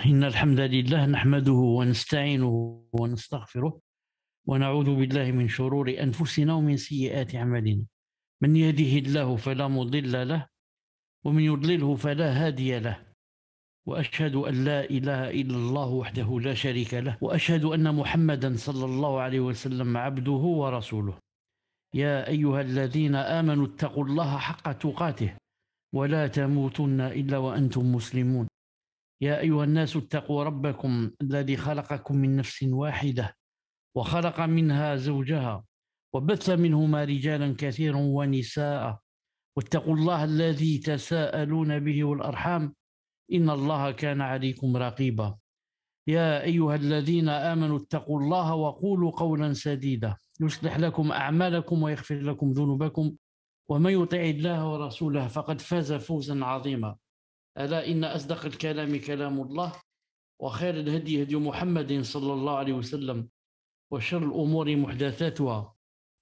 إن الحمد لله نحمده ونستعينه ونستغفره ونعوذ بالله من شرور أنفسنا ومن سيئات أعمالنا. من يهده الله فلا مضل له ومن يضلله فلا هادي له، وأشهد أن لا إله إلا الله وحده لا شريك له، وأشهد أن محمدا صلى الله عليه وسلم عبده ورسوله. يا أيها الذين آمنوا اتقوا الله حق تقاته ولا تموتن إلا وأنتم مسلمون. يا أيها الناس اتقوا ربكم الذي خلقكم من نفس واحدة وخلق منها زوجها وبث منهما رجالا كثيرا ونساء، واتقوا الله الذي تساءلون به والأرحام إن الله كان عليكم رقيبا. يا أيها الذين آمنوا اتقوا الله وقولوا قولا سديدا يصلح لكم أعمالكم ويغفر لكم ذنوبكم، ومن يطع الله ورسوله فقد فاز فوزا عظيما. ألا إن أصدق الكلام كلام الله، وخير الهدي هدي محمد صلى الله عليه وسلم، وشر الأمور محدثاتها،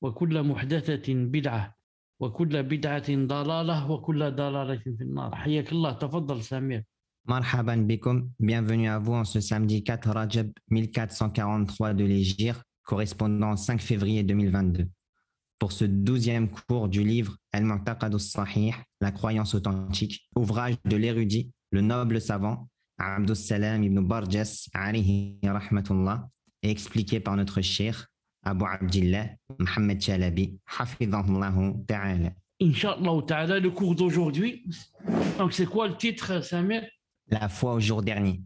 وكل محدثة بدعة، وكل بدعة ضلالة، وكل ضلالة في النار. حياك الله، تفضل سمير. Marhaban bikum, bienvenue à vous en ce samedi 4 Rajab 1443 de l'Hégire, correspondant au 5 février 2022. Pour ce 12e cours du livre Al-Mu'taqad al-Sahih, la croyance authentique, ouvrage de l'érudit, le noble savant, Abdus Salam ibn Barjas, alayhi rahmatullah, et expliqué par notre cheikh, Abu Abdillah, Mohamed Chalabi, hafidhahullahu ta'ala. Inch'Allah ta'ala, le cours d'aujourd'hui, donc c'est quoi le titre, Samir? La foi au jour dernier.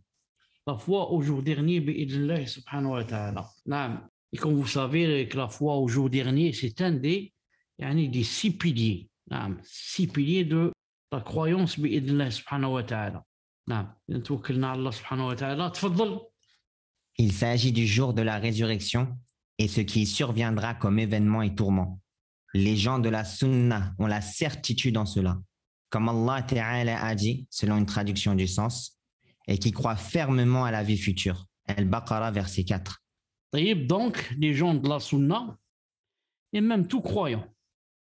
La foi au jour dernier, bi'idhnillah subhanahu wa ta'ala. Naam. Et comme vous savez que la foi au jour dernier, c'est un des 6 piliers. Naam. 6 piliers de la croyance bi'idhnillah subhanahu wa ta'ala. Naam. Natoukkalna Allah subhanahu wa ta'ala. Tfaddal. Il s'agit du jour de la résurrection et ce qui y surviendra comme événement et tourment. Les gens de la Sunna ont la certitude en cela. Comme Allah Ta'ala a dit, selon une traduction du sens, et qui croient fermement à la vie future. Al-Baqarah, verset 4. Donc, les gens de la Sunna, et même tout croyant,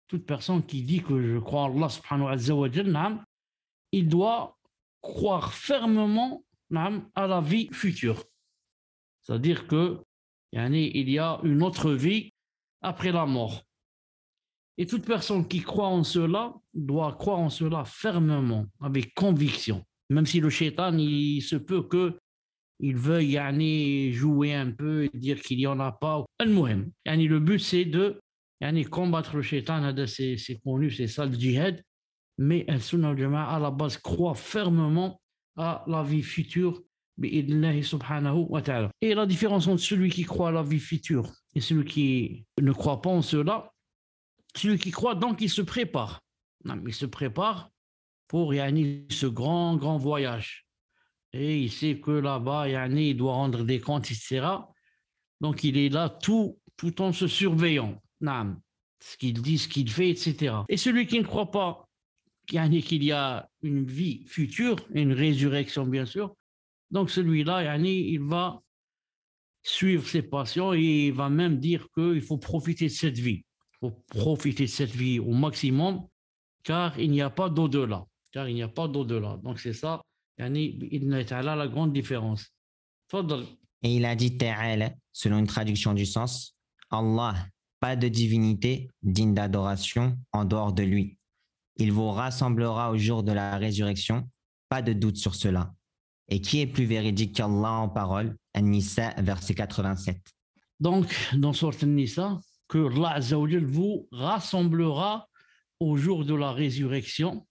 toute personne qui dit que je crois en Allah subhanahu wa ta'ala, il doit croire fermement à la vie future. C'est-à-dire que il y a une autre vie après la mort. Et toute personne qui croit en cela doit croire en cela fermement, avec conviction. Même si le shaitan, il se peut qu'il veuille jouer un peu et dire qu'il n'y en a pas. Le but, c'est de combattre le shaitan, c'est connu, c'est ça le djihad. Mais Al-Sunnah al-Jama'a, à la base, croit fermement à la vie future, bi'idhnillahi subhanahu wa ta'ala. Et la différence entre celui qui croit à la vie future et celui qui ne croit pas en cela, celui qui croit, donc, il se prépare. Il se prépare pour ce grand voyage. Et il sait que là-bas, il doit rendre des comptes, etc. Donc, il est là tout en se surveillant. Ce qu'il dit, ce qu'il fait, etc. Et celui qui ne croit pas qu'il y a une vie future, une résurrection, bien sûr, donc celui-là, il va suivre ses passions et il va même dire qu'il faut profiter de cette vie. Il faut profiter de cette vie au maximum, car il n'y a pas d'au-delà. Donc c'est ça, la grande différence. Et il a dit Ta'ala, selon une traduction du sens, Allah, pas de divinité digne d'adoration en dehors de lui. Il vous rassemblera au jour de la résurrection, pas de doute sur cela. Et qui est plus véridique qu'Allah en parole? An-Nisa, verset 87. Donc, dans Sourate An-Nisa, que Allah Azza wa Jal vous rassemblera au jour de la résurrection.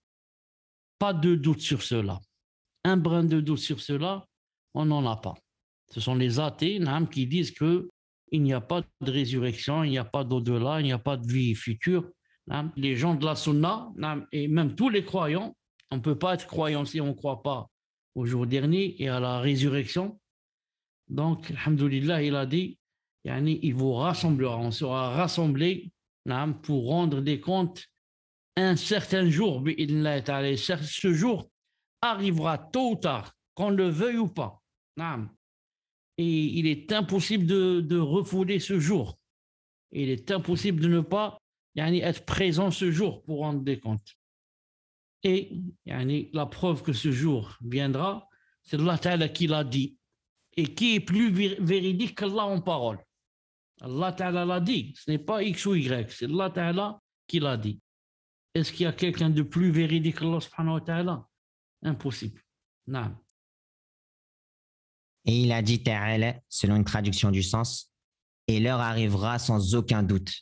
Pas de doute sur cela. Un brin de doute sur cela, on n'en a pas. Ce sont les athées qui disent qu'il n'y a pas de résurrection, il n'y a pas d'au-delà, il n'y a pas de vie future. Les gens de la Sunna, et même tous les croyants, on ne peut pas être croyant si on ne croit pas au jour dernier et à la résurrection. Donc, alhamdoulilah, il a dit, il vous rassemblera, on sera rassemblés pour rendre des comptes un certain jour. Ce jour arrivera tôt ou tard, qu'on le veuille ou pas. Et il est impossible de refouler ce jour. Il est impossible de ne pas être présent ce jour pour rendre des comptes. Et la preuve que ce jour viendra, C'est Allah Ta'ala qui l'a dit. Et qui est plus véridique qu'Allah en parole? Allah Ta'ala l'a dit. Ce n'est pas X ou Y. C'est Allah Ta'ala qui l'a dit. Est-ce qu'il y a quelqu'un de plus véridique qu'Allah subhanahu wa ta'ala? Impossible. Non. Et il a dit Ta'ala, selon une traduction du sens, et l'heure arrivera sans aucun doute.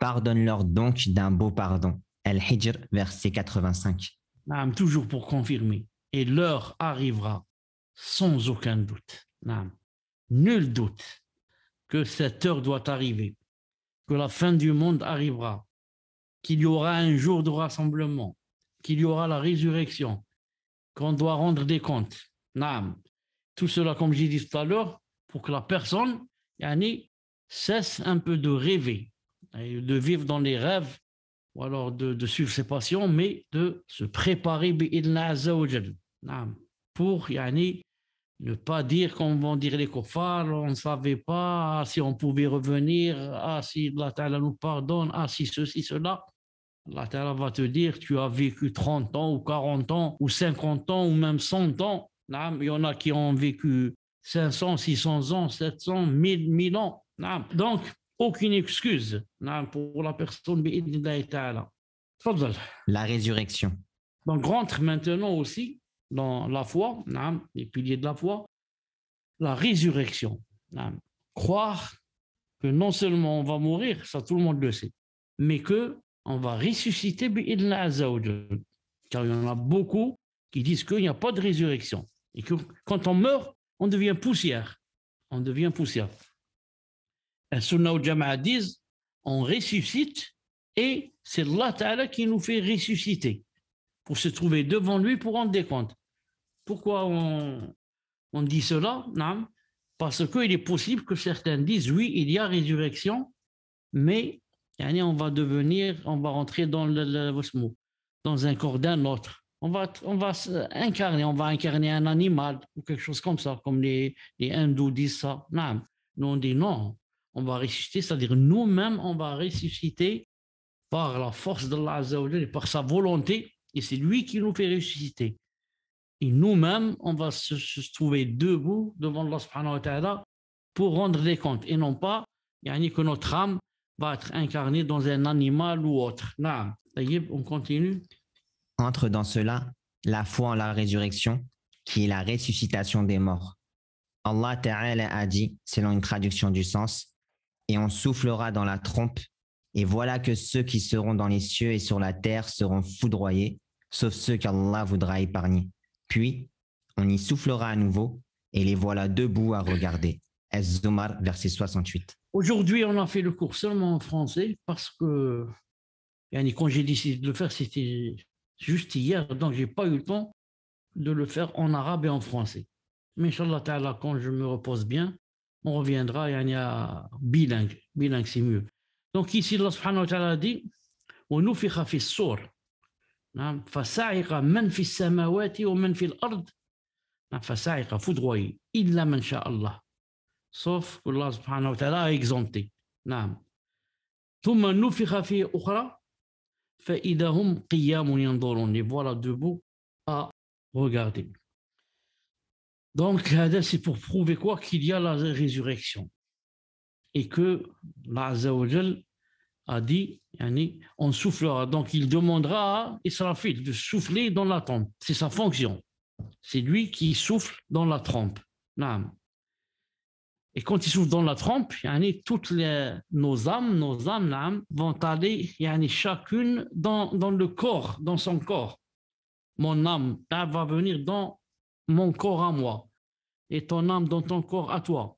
Pardonne-leur donc d'un beau pardon. Al-Hijr, verset 85. Non, toujours pour confirmer. Et l'heure arrivera sans aucun doute. Non. Nul doute que cette heure doit arriver, que la fin du monde arrivera, qu'il y aura un jour de rassemblement, qu'il y aura la résurrection, qu'on doit rendre des comptes. Non. Tout cela, comme j'ai dit tout à l'heure, pour que la personne cesse un peu de rêver, de vivre dans les rêves, ou alors de suivre ses passions, mais de se préparer pour ne pas dire comme vont dire les kuffars, on ne savait pas, si on pouvait revenir, si Allah Ta'ala nous pardonne, si ceci, cela. Allah Ta'ala va te dire, tu as vécu 30 ans ou 40 ans ou 50 ans ou même 100 ans. Il y en a qui ont vécu 500, 600 ans, 700, 1000 ans. Donc, aucune excuse pour la personne. La résurrection. Donc, rentre maintenant aussi dans la foi, les piliers de la foi, la résurrection. Croire que non seulement on va mourir, ça tout le monde le sait, mais qu'on va ressusciter, car il y en a beaucoup qui disent qu'il n'y a pas de résurrection. Et que quand on meurt, on devient poussière. On devient poussière. Les Sunna ou Jama'a disent, on ressuscite et c'est Allah Ta'ala qui nous fait ressusciter pour se trouver devant lui pour rendre des comptes. Pourquoi on dit cela? Non, parce qu'il est possible que certains disent, oui, il y a résurrection, mais on va rentrer dans un corps d'un autre. On va incarner un animal ou quelque chose comme ça, comme les hindous disent ça. Non. Nous, on dit non, on va ressusciter, c'est-à-dire nous-mêmes, on va ressusciter par la force d'Allah Azza wa Jalla et par sa volonté, et c'est lui qui nous fait ressusciter. Et nous-mêmes, on va se trouver debout devant Allah subhanahu wa ta'ala pour rendre des comptes, et non pas que notre âme va être incarnée dans un animal ou autre. Non. On continue. Entre dans cela la foi en la résurrection, qui est la ressuscitation des morts. Allah Ta'ala a dit, selon une traduction du sens, et on soufflera dans la trompe, et voilà que ceux qui seront dans les cieux et sur la terre seront foudroyés, sauf ceux qu'Allah voudra épargner. Puis, on y soufflera à nouveau, et les voilà debout à regarder. Az-Zumar, verset 68. Aujourd'hui, on a fait le cours seulement en français, parce que quand j'ai décidé de le faire, c'était juste hier, donc je n'ai pas eu le temps de le faire en arabe et en français. Mais Inch'Allah Ta'ala, quand je me repose bien, on reviendra à bilingue. Bilingue, c'est mieux. Donc ici, Allah subhanahu wa ta'ala dit وَنُفِخَ فِي الصُّورِ فَصَعِقَ مَنْ فِي السَّمَاوَاتِ وَمَنْ فِي الْأَرْضِ فَصَعِقَ foudroyé إِلَّا مَنْ شَاءَ اللَّهِ, sauf que Allah subhanahu wa ta'ala a exempté. ثُمَّ نُفِخَ فِي أُخْرَى فَإِذَا هُمْ قِيَّامٌ يَنْظُرُونَ. Et voilà debout à regarder. Donc, c'est pour prouver quoi? Qu'il y a la résurrection. Et que Allah Azza wa Jal a dit, on soufflera. Donc, il demandera à Israfil de souffler dans la trompe. C'est sa fonction. C'est lui qui souffle dans la trompe. Et quand il souffle dans la trompe, toutes nos âmes vont aller chacune dans le corps, dans son corps. Mon âme va venir dans mon corps à moi, et ton âme dans ton corps à toi,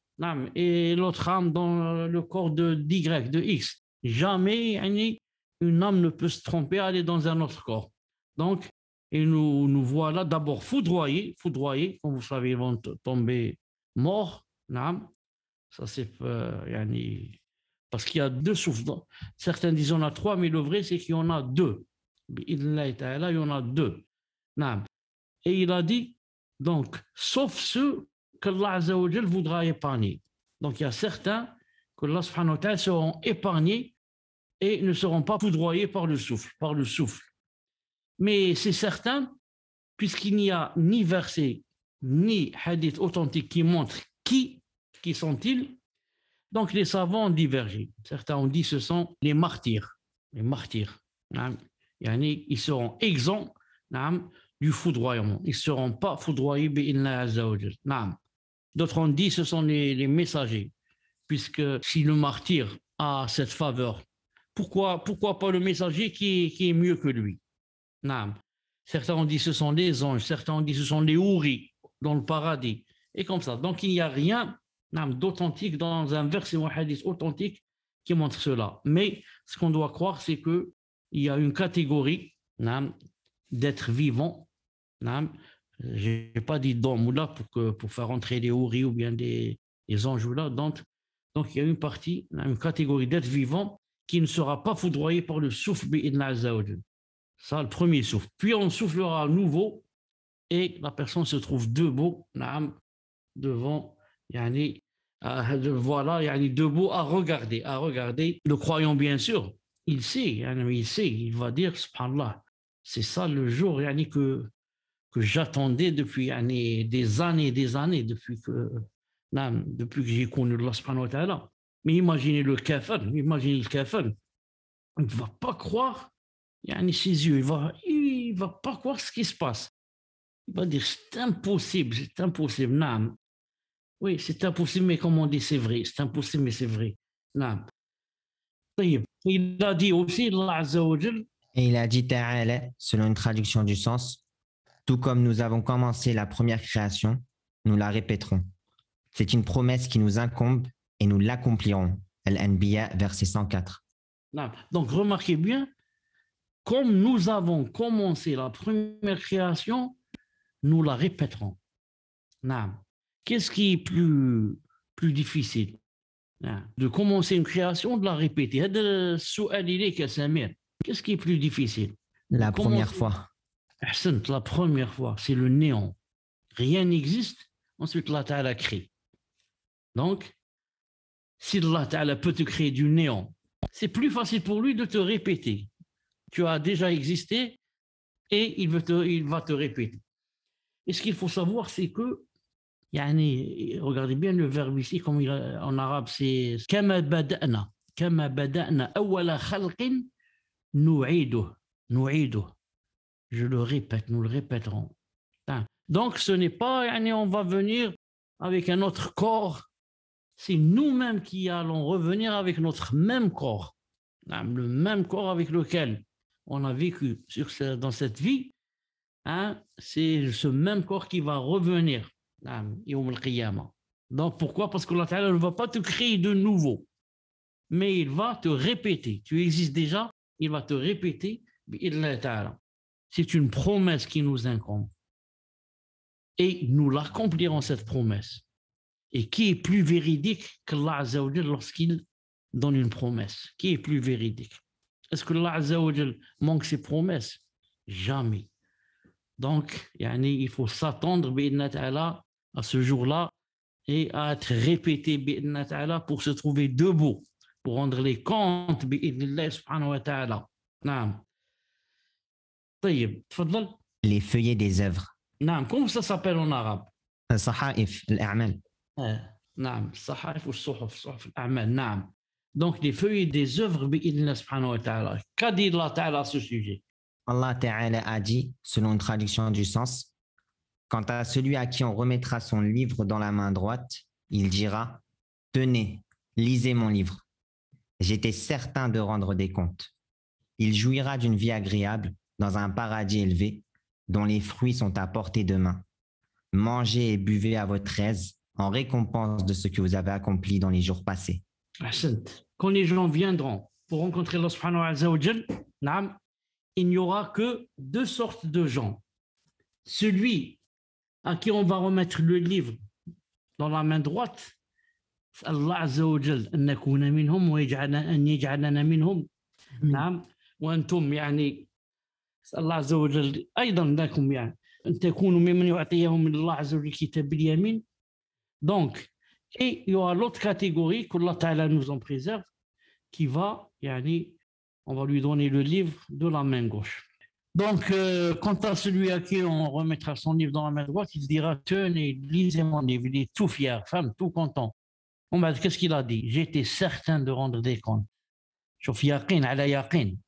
et l'autre âme dans le corps d'Y, de X. Jamais une âme ne peut se tromper, aller dans un autre corps. Donc, et nous voilà d'abord foudroyés, comme vous savez, ils vont tomber morts. Ça c'est parce qu'il y a deux souffles. Certains disent on a trois, mais le vrai c'est qu'il y en a deux. Il y en a deux. Et il a dit, donc, sauf ceux qu'Allah Azza wa Jal voudra épargner. Donc il y a certains que Allah subhanahu wa ta'ala seront épargnés et ne seront pas foudroyés par le souffle. Mais c'est certain, puisqu'il n'y a ni verset ni hadith authentique qui montre qui sont-ils. Donc les savants ont divergé. Certains ont dit que ce sont les martyrs. Les martyrs. Ils seront exempts du foudroiement. Ils ne seront pas foudroyés bi'idhnillah azza wa jal. D'autres ont dit que ce sont les messagers. Puisque si le martyr a cette faveur, pourquoi pas le messager qui est mieux que lui? Certains ont dit que ce sont les anges, certains ont dit que ce sont les houris dans le paradis. Et comme ça. Donc il n'y a rien d'authentique dans un verset ou un hadith authentique qui montre cela. Mais ce qu'on doit croire, c'est qu'il y a une catégorie d'êtres vivants. Je n'ai pas dit d'hommes là pour faire entrer les houris ou bien des anges là. Donc il y a une partie, une catégorie d'êtres vivants qui ne sera pas foudroyée par le souffle bi'idhnillah azza wa jal. Ça, le premier souffle. Puis on soufflera à nouveau et la personne se trouve debout devant, voilà, debout à regarder. Le croyant, bien sûr, il sait, il va dire, subhanallah, c'est ça le jour que j'attendais depuis des années, depuis que j'ai connu Allah subhanahu wa ta'ala. Mais imaginez le kafir, il ne va pas croire, ses yeux, il va pas croire ce qui se passe. Il va dire, c'est impossible. Oui, c'est impossible, mais comme on dit, c'est vrai. C'est impossible, mais c'est vrai. Il a dit aussi, Allah azza wa jal, et il a dit ta'ala, selon une traduction du sens, tout comme nous avons commencé la première création, nous la répéterons. C'est une promesse qui nous incombe et nous l'accomplirons. Al-Anbiya, verset 104. Donc, remarquez bien, comme nous avons commencé la première création, nous la répéterons. Qu'est-ce qui est plus difficile? De commencer une création, de la répéter. Qu'est-ce qui est plus difficile? La première fois. La première fois, c'est le néant. Rien n'existe, ensuite Allah Ta'ala crée. Donc, si Allah Ta'ala peut te créer du néant, c'est plus facile pour lui de te répéter. Tu as déjà existé et il va te répéter. Et ce qu'il faut savoir, c'est que, regardez bien le verbe ici, comme en arabe, c'est « Kama bada'na awwala khalqin nu'iduh ». Je le répète, nous le répéterons. Donc, ce n'est pas, on va venir avec un autre corps. C'est nous-mêmes qui allons revenir avec notre même corps. Le même corps avec lequel on a vécu dans cette vie. C'est ce même corps qui va revenir. Donc, pourquoi? Parce que Allah Ta'ala ne va pas te créer de nouveau. Mais il va te répéter. Tu existes déjà, il va te répéter. C'est une promesse qui nous incombe. Et nous l'accomplirons, cette promesse. Et qui est plus véridique qu'Allah Azza wa Jal lorsqu'il donne une promesse? Qui est plus véridique? Est-ce que Allah Azza wa Jal manque ses promesses? Jamais. Donc, il faut s'attendre à ce jour-là et à être répété pour se trouver debout, pour rendre les comptes subhanahu wa ta'ala. Les feuillets des œuvres. Comment ça s'appelle en arabe? Sahaif, al-a'mal. Sahaif ou suhuf al-a'mal. Donc, les feuillets des œuvres subhanahu wa ta'ala. Qu'a dit Allah Ta'ala à ce sujet? Allah Ta'ala a dit, selon une traduction du sens, quant à celui à qui on remettra son livre dans la main droite, il dira, tenez, lisez mon livre. J'étais certain de rendre des comptes. Il jouira d'une vie agréable dans un paradis élevé dont les fruits sont à portée de main. Mangez et buvez à votre aise en récompense de ce que vous avez accompli dans les jours passés. Quand les gens viendront pour rencontrer Allah subhanahu wa jal, il n'y aura que deux sortes de gens. Celui à qui on va remettre le livre dans la main droite, Allah azza wa jal, an nakuna minhum wa an yaj'alana minhum. وأنتم الله عز وجل أيضا لكم أن تكونوا ممن يعطيهم من الله عز وجل الكتاب باليمين. Donc, et il y aura l'autre catégorie qu'Allah Ta'ala nous en préserve, qui va, on va lui donner le livre de la main gauche. Donc, quant à celui à qui on remettra son livre dans la main droite, il dira, tenez, lisez mon livre. Il est tout fier, femme, tout content. Qu'est-ce qu'il a dit? J'étais certain de rendre des comptes. شوف يقين على يقين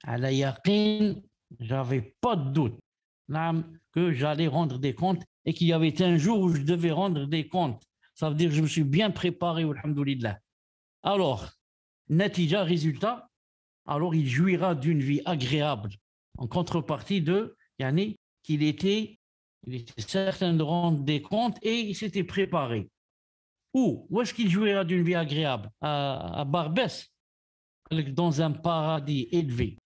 على يقين, j'avais pas de doute que j'allais rendre des comptes et qu'il y avait un jour où je devais rendre des comptes. Ça veut dire que je me suis bien préparé, alhamdoulilah. Alors, natija, résultat, alors il jouira d'une vie agréable en contrepartie de yani, qu'il était certain de rendre des comptes et il s'était préparé. Où est-ce qu'il jouira d'une vie agréable? À Barbès, dans un paradis élevé,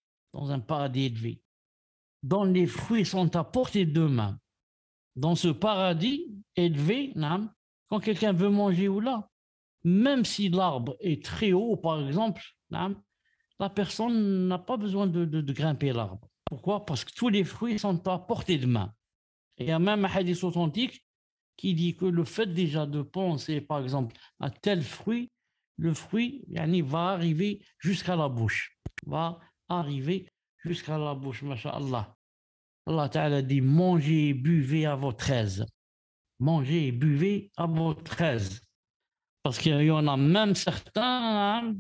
dont les fruits sont à portée de main. Dans ce paradis élevé, quand quelqu'un veut manger ou là, même si l'arbre est très haut, par exemple, la personne n'a pas besoin de grimper l'arbre. Pourquoi? Parce que tous les fruits sont à portée de main. Et il y a même un hadith authentique qui dit que le fait déjà de penser, par exemple, à tel fruit, le fruit va arriver jusqu'à la bouche. Masha'Allah. Allah Ta'ala dit, mangez et buvez à votre aise. Mangez et buvez à votre aise. Parce qu'il y en a même certains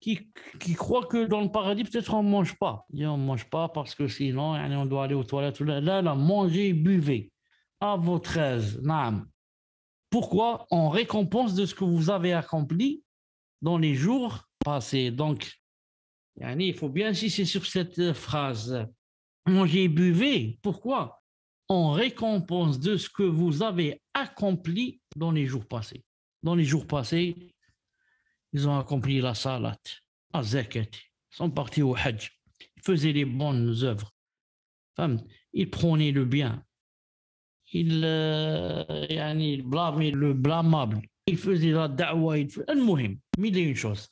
qui croient que dans le paradis, peut-être on ne mange pas. On ne mange pas parce que sinon, on doit aller aux toilettes. Là, mangez et buvez à votre aise. Pourquoi? En récompense de ce que vous avez accompli dans les jours passés. Donc, il faut bien insister sur cette phrase. Mangez et buvez. Pourquoi? En récompense de ce que vous avez accompli dans les jours passés. Dans les jours passés, ils ont accompli la salat, la zakat, ils sont partis au hajj, ils faisaient les bonnes œuvres, ils prenaient le bien, ils blâmaient le blâmable, ils faisaient la da'wa, mille et une choses.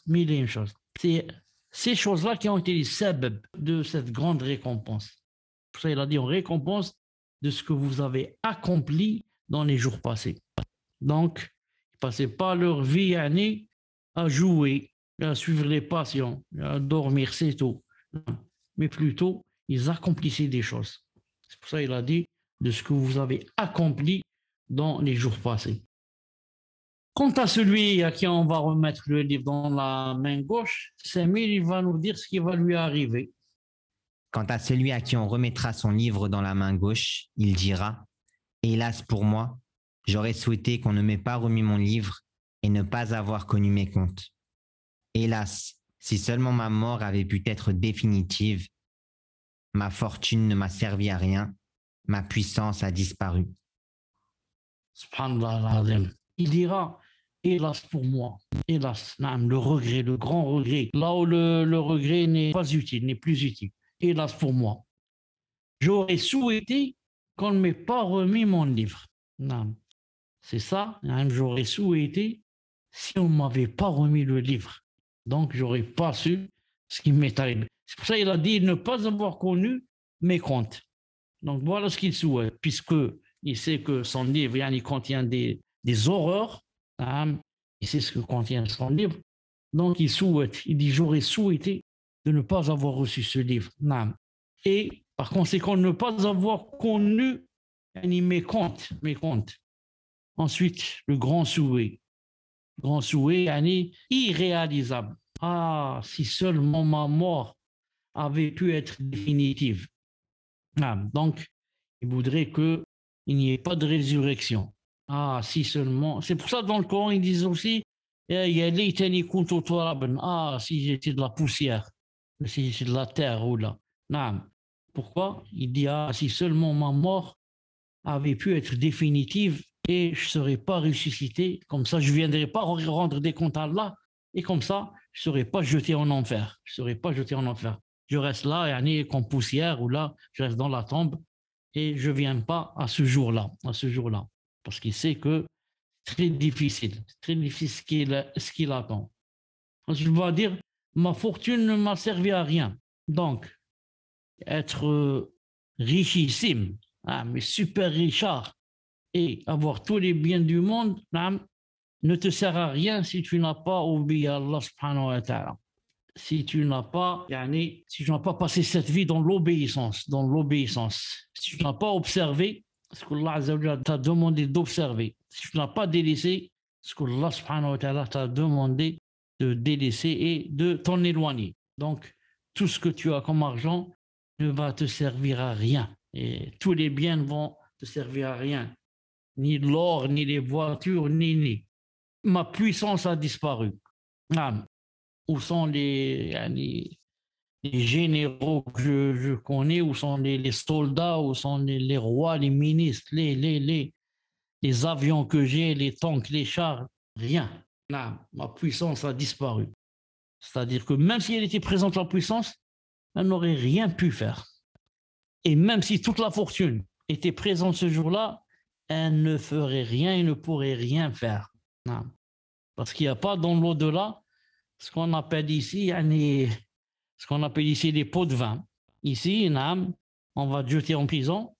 C'est ces choses-là qui ont été les sabab de cette grande récompense. Pour ça, il a dit en récompense de ce que vous avez accompli dans les jours passés. Donc, ils ne passaient pas leur vie à jouer, à suivre les passions, à dormir, c'est tout. Mais plutôt, ils accomplissaient des choses. C'est pour ça qu'il a dit de ce que vous avez accompli dans les jours passés. Quant à celui à qui on va remettre le livre dans la main gauche, Samir, il va nous dire ce qui va lui arriver. Quant à celui à qui on remettra son livre dans la main gauche, il dira « Hélas pour moi, j'aurais souhaité qu'on ne m'ait pas remis mon livre et ne pas avoir connu mes comptes. Hélas, si seulement ma mort avait pu être définitive, ma fortune ne m'a servi à rien, ma puissance a disparu. » Subhanallah, il dira « Hélas pour moi, hélas, le regret, le grand regret, là où le regret n'est pas utile, n'est plus utile. Hélas pour moi. J'aurais souhaité qu'on ne m'ait pas remis mon livre. » C'est ça, j'aurais souhaité si on ne m'avait pas remis le livre. Donc, je n'aurais pas su ce qui m'est arrivé. C'est pour ça qu'il a dit ne pas avoir connu mes comptes. Donc, voilà ce qu'il souhaite, puisqu'il sait que son livre, il contient des horreurs. Il sait ce que contient son livre. Donc, il dit j'aurais souhaité de ne pas avoir reçu ce livre. Et par conséquent, ne pas avoir connu mes comptes. Ensuite, le grand souhait, irréalisable. Ah, si seulement ma mort avait pu être définitive. Donc, il voudrait qu'il n'y ait pas de résurrection. Ah, si seulement. C'est pour ça dans le Coran, ils disent aussi ah, si j'étais de la poussière, si j'étais de la terre ou là. Pourquoi? Il dit ah, si seulement ma mort avait pu être définitive et je ne serais pas ressuscité, comme ça je ne viendrais pas rendre des comptes à Allah, et comme ça je ne serais pas jeté en enfer. Je reste là, comme poussière, ou là, je reste dans la tombe, et je ne viens pas à ce jour-là, parce qu'il sait que c'est très difficile ce qu'il attend. Je vais dire, ma fortune ne m'a servi à rien. Donc, être richissime, mais super richard, et avoir tous les biens du monde, ne te sert à rien si tu n'as pas obéi à Allah subhanahu wa ta'ala. si tu n'as pas, si tu n'as pas passé cette vie dans l'obéissance, si tu n'as pas observé ce qu'Allah Azza wa Jalla t'a demandé d'observer, si tu n'as pas délaissé ce qu'Allah subhanahu wa ta'ala t'a demandé de délaisser et de t'en éloigner. Donc, tout ce que tu as comme argent ne va te servir à rien. Et tous les biens ne vont te servir à rien. Ni l'or, ni les voitures, ni. Ma puissance a disparu. Où sont les généraux que je connais, où sont les soldats, où sont les rois, les ministres, les avions que j'ai, les tanks, les chars, rien. Ma puissance a disparu. C'est-à-dire que même si elle était présente, la puissance, elle n'aurait rien pu faire. Et même si toute la fortune était présente ce jour-là, elle ne ferait rien et ne pourrait rien faire. Parce qu'il n'y a pas dans l'au-delà ce qu'on appelle ici les pots de vin. Ici, on va te jeter en prison.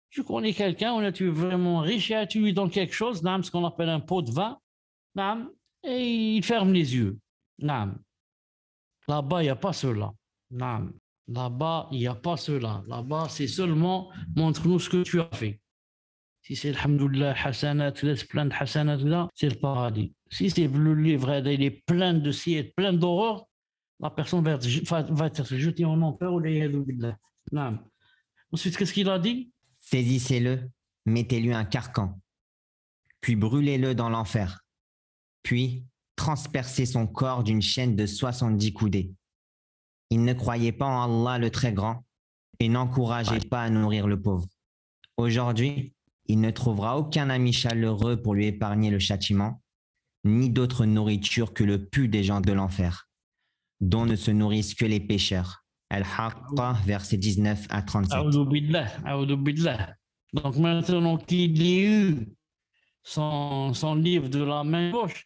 Tu connais quelqu'un, on est vraiment riche, et tu lui donnes quelque chose, ce qu'on appelle un pot de vin, et il ferme les yeux. Là-bas, il n'y a pas cela. Là-bas, il n'y a pas cela. Là-bas, c'est seulement montre-nous ce que tu as fait. Si c'est alhamdoulilah, hasanat, plein de hasanat, là, c'est le paradis. Si c'est le livre, il est plein de sièges, plein d'horreur, la personne va être jetée en enfer. Ensuite, qu'est-ce qu'il a dit? Saisissez-le, mettez-lui un carcan, puis brûlez-le dans l'enfer, puis transpercez son corps d'une chaîne de 70 coudées. Il ne croyait pas en Allah le Très Grand et n'encourageait pas à nourrir le pauvre. Aujourd'hui, il ne trouvera aucun ami chaleureux pour lui épargner le châtiment, ni d'autre nourriture que le pu des gens de l'enfer, dont ne se nourrissent que les pécheurs. Al-Haqqa, versets 19 à 37. A'udhu billah. Donc maintenant qu'il ait eu son livre de la main gauche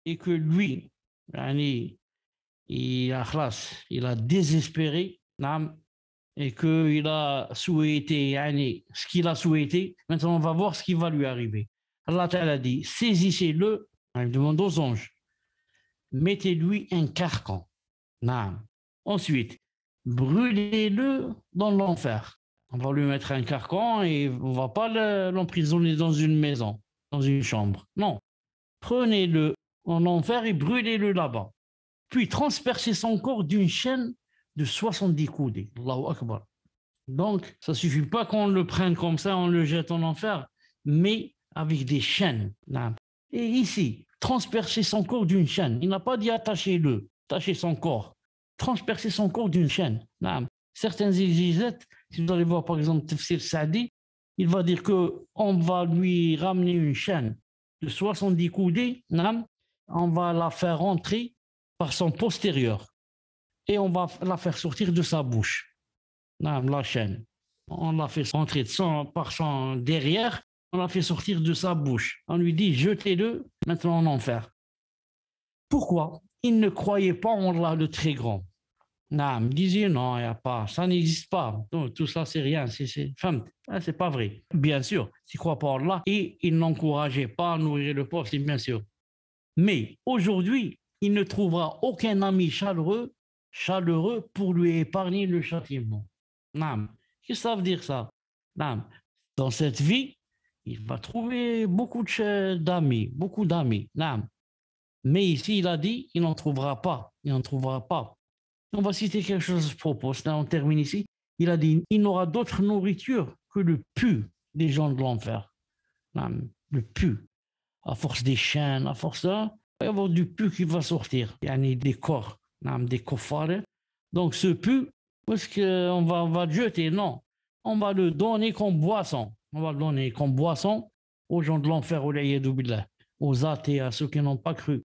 et que lui, il a désespéré, et qu'il a souhaité ce qu'il a souhaité, maintenant on va voir ce qui va lui arriver. Allah Ta'ala dit, saisissez-le, il demande aux anges, mettez-lui un carcan. Ensuite, brûlez-le dans l'enfer. On va lui mettre un carcan et on ne va pas l'emprisonner dans une maison, dans une chambre. Non, prenez-le en enfer et brûlez-le là-bas. Puis transpercez son corps d'une chaîne de 70 coudées. Allahu Akbar. Donc, ça ne suffit pas qu'on le prenne comme ça, on le jette en enfer, mais avec des chaînes. Et ici, transpercer son corps d'une chaîne. Il n'a pas dit attacher son corps. Transpercer son corps d'une chaîne. Certains exégètes, si vous allez voir par exemple Tafsir Sa'di, il va dire qu'on va lui ramener une chaîne de 70 coudées, on va la faire rentrer par son postérieur et on va la faire sortir de sa bouche. La chaîne. On l'a fait rentrer par son derrière, on l'a fait sortir de sa bouche. On lui dit jetez-le maintenant en enfer. Pourquoi? Il ne croyait pas en Allah le Très Grand. Il disait non, il n'y a pas, ça n'existe pas. Donc, tout ça, c'est rien, c'est pas vrai. Bien sûr, il ne croit pas en Allah et il n'encourageait pas à nourrir le pauvre, c'est bien sûr. Mais aujourd'hui, il ne trouvera aucun ami chaleureux pour lui épargner le châtiment. Qu'est-ce que ça veut dire ça? Dans cette vie, il va trouver beaucoup d'amis. Mais ici, il a dit, il n'en trouvera pas. On va citer quelque chose à propos. Là, on termine ici. Il a dit, il n'aura d'autre nourriture que le pu des gens de l'enfer. Le pu. À force des chaînes, à force ça, il va y avoir du pu qui va sortir. Il y a des corps, des koffars. Donc ce pu, où est-ce qu'on va le jeter? Non. On va le donner comme boisson. On va le donner comme boisson aux gens de l'enfer, aux athées, à ceux qui n'ont pas cru.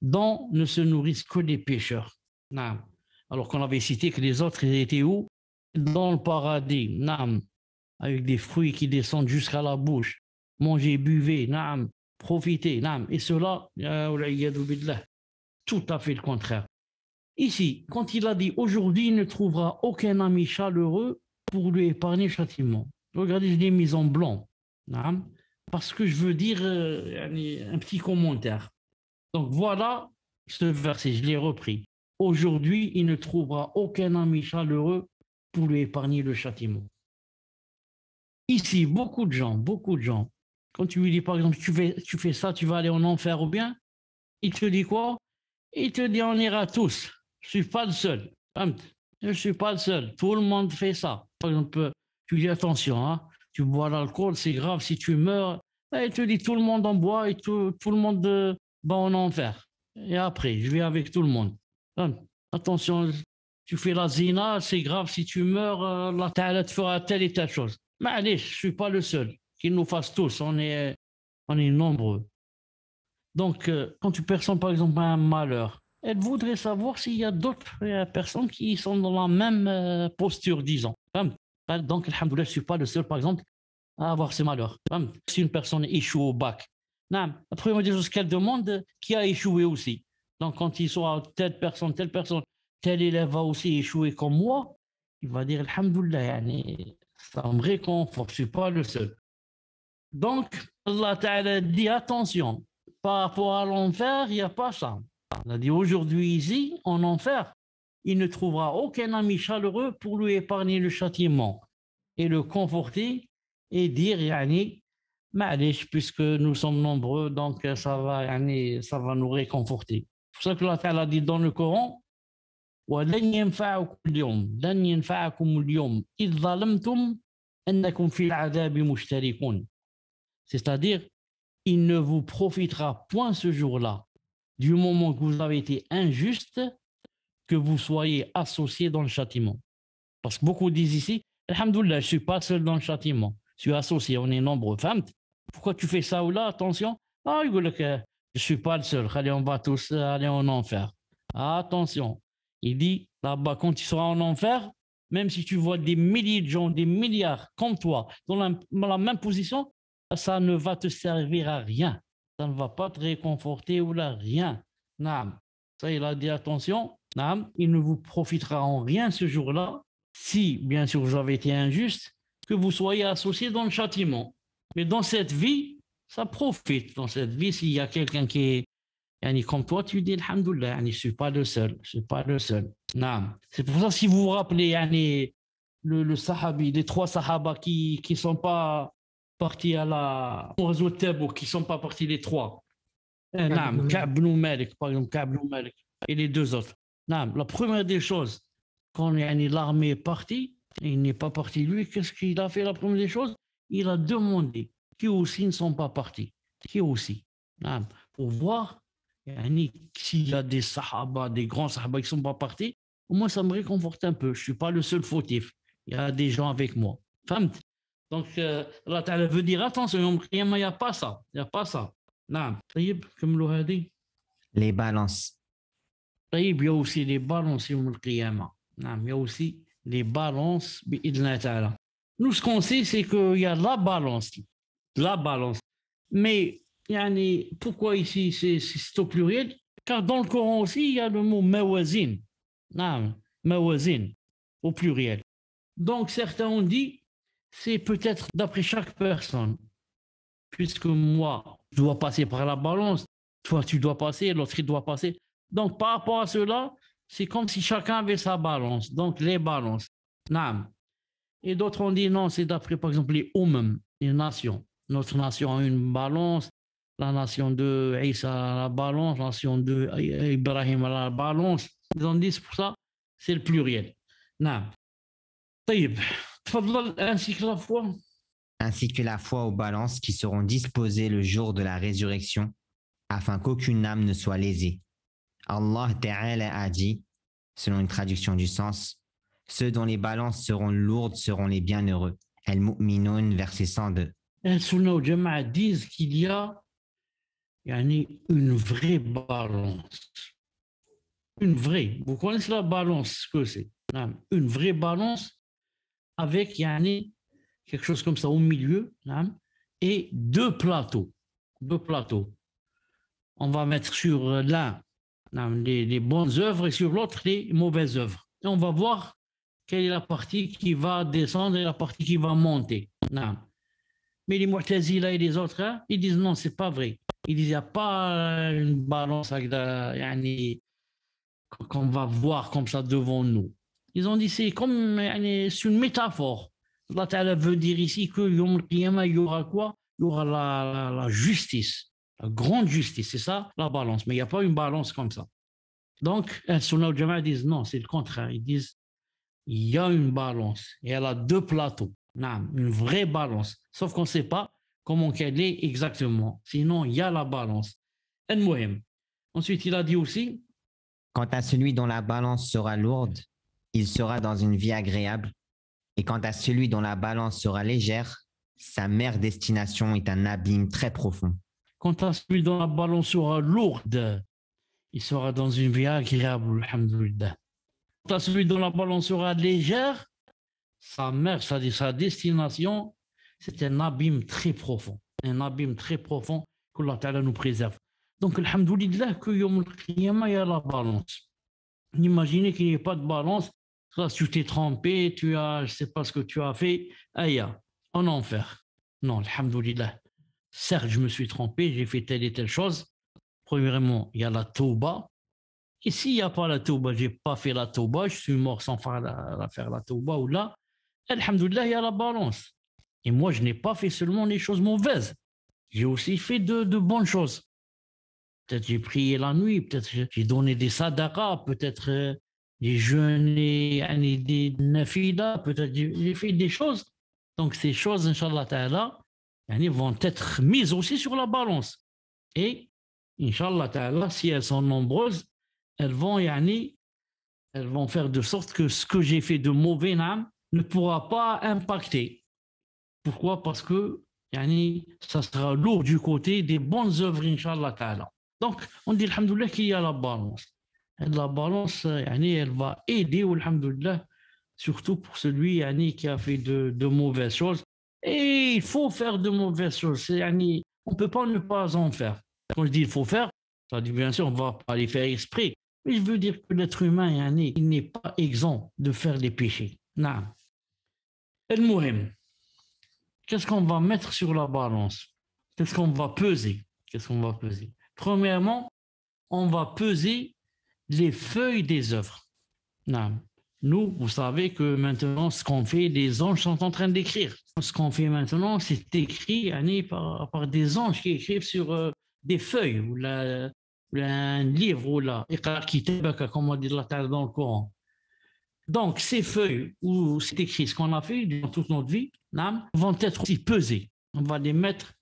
Dont ne se nourrissent que les pécheurs. Alors qu'on avait cité que les autres étaient où? Dans le paradis. Avec des fruits qui descendent jusqu'à la bouche. Mangez, buvez, profitez. Et cela, tout à fait le contraire. Ici, quand il a dit aujourd'hui, il ne trouvera aucun ami chaleureux pour lui épargner le châtiment. Regardez, je l'ai mis en blanc. Parce que je veux dire un petit commentaire. Donc voilà ce verset, je l'ai repris. Aujourd'hui, il ne trouvera aucun ami chaleureux pour lui épargner le châtiment. Ici, beaucoup de gens, quand tu lui dis par exemple, tu fais ça, tu vas aller en enfer ou bien, il te dit quoi? Il te dit, on ira tous. Je ne suis pas le seul. Je ne suis pas le seul. Tout le monde fait ça. Par exemple, tu dis attention, hein, tu bois l'alcool, c'est grave, si tu meurs. Et il te dit, tout le monde en boit et tout le monde va en enfer. Et après, je vais avec tout le monde. Attention, tu fais la zina, c'est grave, si tu meurs, Allah Ta'ala te fera telle et telle chose. Mais allez, je ne suis pas le seul. Qu'ils nous fassent tous, on est nombreux. Donc, quand tu perçois par exemple un malheur, elle voudrait savoir s'il y a d'autres personnes qui sont dans la même posture, disons. Donc, alhamdoulilah, je ne suis pas le seul, par exemple, à avoir ce malheur. Si une personne échoue au bac, la première des choses qu'elle demande, qui a échoué aussi. Donc, quand il soit telle personne, tel élève va aussi échouer comme moi, il va dire, alhamdoulilah, ça me réconforte, je ne suis pas le seul. Donc, Allah Ta'ala dit, attention, par rapport à l'enfer, il n'y a pas ça. Il a dit aujourd'hui ici, en enfer, il ne trouvera aucun ami chaleureux pour lui épargner le châtiment et le conforter et dire, ma'alish, puisque nous sommes nombreux, donc ça va nous réconforter. C'est pour ça que Allah Ta'ala dit dans le Coran, وَلَنْ يَنْفَعَكُمُ الْيَوْمَ لَنْ يَنْفَعَكُمُ الْيَوْمَ إِذْ ظَلَمْتُمْ أَنَّكُمْ فِي الْعَذَابِ مُشْتَرِكُونَ. C'est-à-dire, il ne vous profitera point ce jour-là, du moment que vous avez été injuste, que vous soyez associés dans le châtiment. Parce que beaucoup disent ici, alhamdoulilah, je ne suis pas seul dans le châtiment, je suis associé, on est nombreux. Pourquoi tu fais ça ou là? Attention, je ne suis pas le seul, allez, on va tous aller en enfer. Attention, il dit là-bas, quand tu seras en enfer, même si tu vois des milliers de gens, des milliards comme toi, dans la même position, ça ne va te servir à rien. Ça ne va pas te réconforter ou là, rien. Ça, il a dit attention, il ne vous profitera en rien ce jour-là, si, bien sûr, j'avais été injuste, que vous soyez associés dans le châtiment. Mais dans cette vie, ça profite. Dans cette vie, s'il y a quelqu'un qui est comme toi, tu dis alhamdoulilah, je ne suis pas le seul. Je suis pas le seul. C'est pour ça, si vous vous rappelez le sahabi, les 3 sahaba qui ne sont pas partis au réseau de Tabouk, qui ne sont pas partis les 3. Ka'b ibn Malik, par exemple, Ka'b ibn Malik, et les 2 autres. La première des choses, quand l'armée est partie, il n'est pas parti lui, qu'est-ce qu'il a fait la première des choses? Il a demandé qui aussi ne sont pas partis. Qui aussi? Pour voir s'il y a des sahaba, des grands sahaba qui ne sont pas partis, au moins ça me réconforte un peu. Je ne suis pas le seul fautif. Il y a des gens avec moi. Donc, Allah Ta'ala veut dire attention, il n'y a pas ça. Il n'y a pas ça. Comme l'a dit. Les balances. Il y a aussi les balances, il y a aussi les balances, nous, ce qu'on sait, c'est qu'il y a la balance. La balance. Mais, pourquoi ici c'est au pluriel? Car dans le Coran aussi, il y a le mot mawazin. Mawazin, au pluriel. Donc, certains ont dit, c'est peut-être d'après chaque personne. Puisque moi, je dois passer par la balance, toi, tu dois passer, l'autre, il doit passer. Donc, par rapport à cela, c'est comme si chacun avait sa balance. Donc, les balances. Et d'autres ont dit non, c'est d'après, par exemple, les les nations. Notre nation a une balance, la nation de Isa a la balance, la nation de Ibrahim a la balance. Ils ont dit, c'est pour ça, c'est le pluriel. Ainsi que la foi. Ainsi que la foi aux balances qui seront disposées le jour de la résurrection, afin qu'aucune âme ne soit lésée. Allah Ta'ala a dit, selon une traduction du sens, ceux dont les balances seront lourdes seront les bienheureux. Al-Mu'minun, verset 102. Sunnah au Jama'a disent qu'il y a une vraie balance. Une vraie. Vous connaissez la balance, ce que c'est? Une vraie balance avec quelque chose comme ça au milieu et 2 plateaux. 2 plateaux. On va mettre sur l'un les bonnes œuvres et sur l'autre les mauvaises œuvres. Et on va voir quelle est la partie qui va descendre et la partie qui va monter. Mais les Mu'tazila et les autres, ils disent non, c'est pas vrai. Il dit, il n'y a pas une balance qu'on va voir comme ça devant nous. Ils ont dit, c'est comme c'est une métaphore. Allah Ta'ala veut dire ici que Yom al-Qiyamah, il y aura quoi? Il y aura la justice, la grande justice, c'est ça la balance. Mais il n'y a pas une balance comme ça. Donc, Sunnah al-Jama'a disent non, c'est le contraire. Ils disent il y a une balance et elle a deux plateaux. Une vraie balance. Sauf qu'on ne sait pas comment qu'elle est exactement. Sinon, il y a la balance. Ensuite, il a dit aussi quant à celui dont la balance sera lourde, il sera dans une vie agréable. Et quant à celui dont la balance sera légère, sa mère destination est un abîme très profond. Quant à celui dont la balance sera lourde, il sera dans une vie agréable, alhamdoulilah. Quant à celui dont la balance sera légère, sa mère, c'est-à-dire sa destination, c'est un abîme très profond. Un abîme très profond qu'Allah Ta'ala nous préserve. Donc, alhamdoulilah, que Yom al-Qiyamah, il y a la balance. Imaginez qu'il n'y ait pas de balance. Là, tu t'es trompé, je ne sais pas ce que tu as fait, aïe, en enfer. Non, alhamdoulilah. Certes, je me suis trompé, j'ai fait telle et telle chose. Premièrement, il y a la tauba. Et s'il n'y a pas la tauba, je n'ai pas fait la tauba, je suis mort sans faire la tauba ou là, alhamdoulilah, il y a la balance. Et moi, je n'ai pas fait seulement les choses mauvaises. J'ai aussi fait de bonnes choses. Peut-être j'ai prié la nuit, peut-être j'ai donné des sadaqas, peut-être j'ai jeûné des nafilas, peut-être j'ai fait des choses. Donc ces choses, Inch'Allah Ta'ala, vont être mises aussi sur la balance. Et, Inch'Allah Ta'ala, si elles sont nombreuses, elles vont faire de sorte que ce que j'ai fait de mauvais ne pourra pas impacter. Pourquoi? Parce que ça sera lourd du côté des bonnes œuvres, Inch'Allah Ta'ala. Donc, on dit, alhamdoulilah, qu'il y a la balance. Et la balance, elle va aider, alhamdoulilah, surtout pour celui qui a fait de mauvaises choses. Et il faut faire de mauvaises choses. On ne peut pas ne pas en faire. Quand je dis il faut faire, ça dit bien sûr, on ne va pas les faire exprès. Mais je veux dire que l'être humain, il n'est pas exempt de faire des péchés. Non. El-Mouhim. Qu'est-ce qu'on va mettre sur la balance? Qu'est-ce qu'on va peser? Premièrement, on va peser les feuilles des œuvres. Non. Nous, vous savez que maintenant, ce qu'on fait, les anges sont en train d'écrire. Ce qu'on fait maintenant, c'est écrit par des anges qui écrivent sur des feuilles ou un livre ou là, comme on dit dans le Coran. Donc, ces feuilles où c'est écrit ce qu'on a fait dans toute notre vie vont être aussi pesées. On va les mettre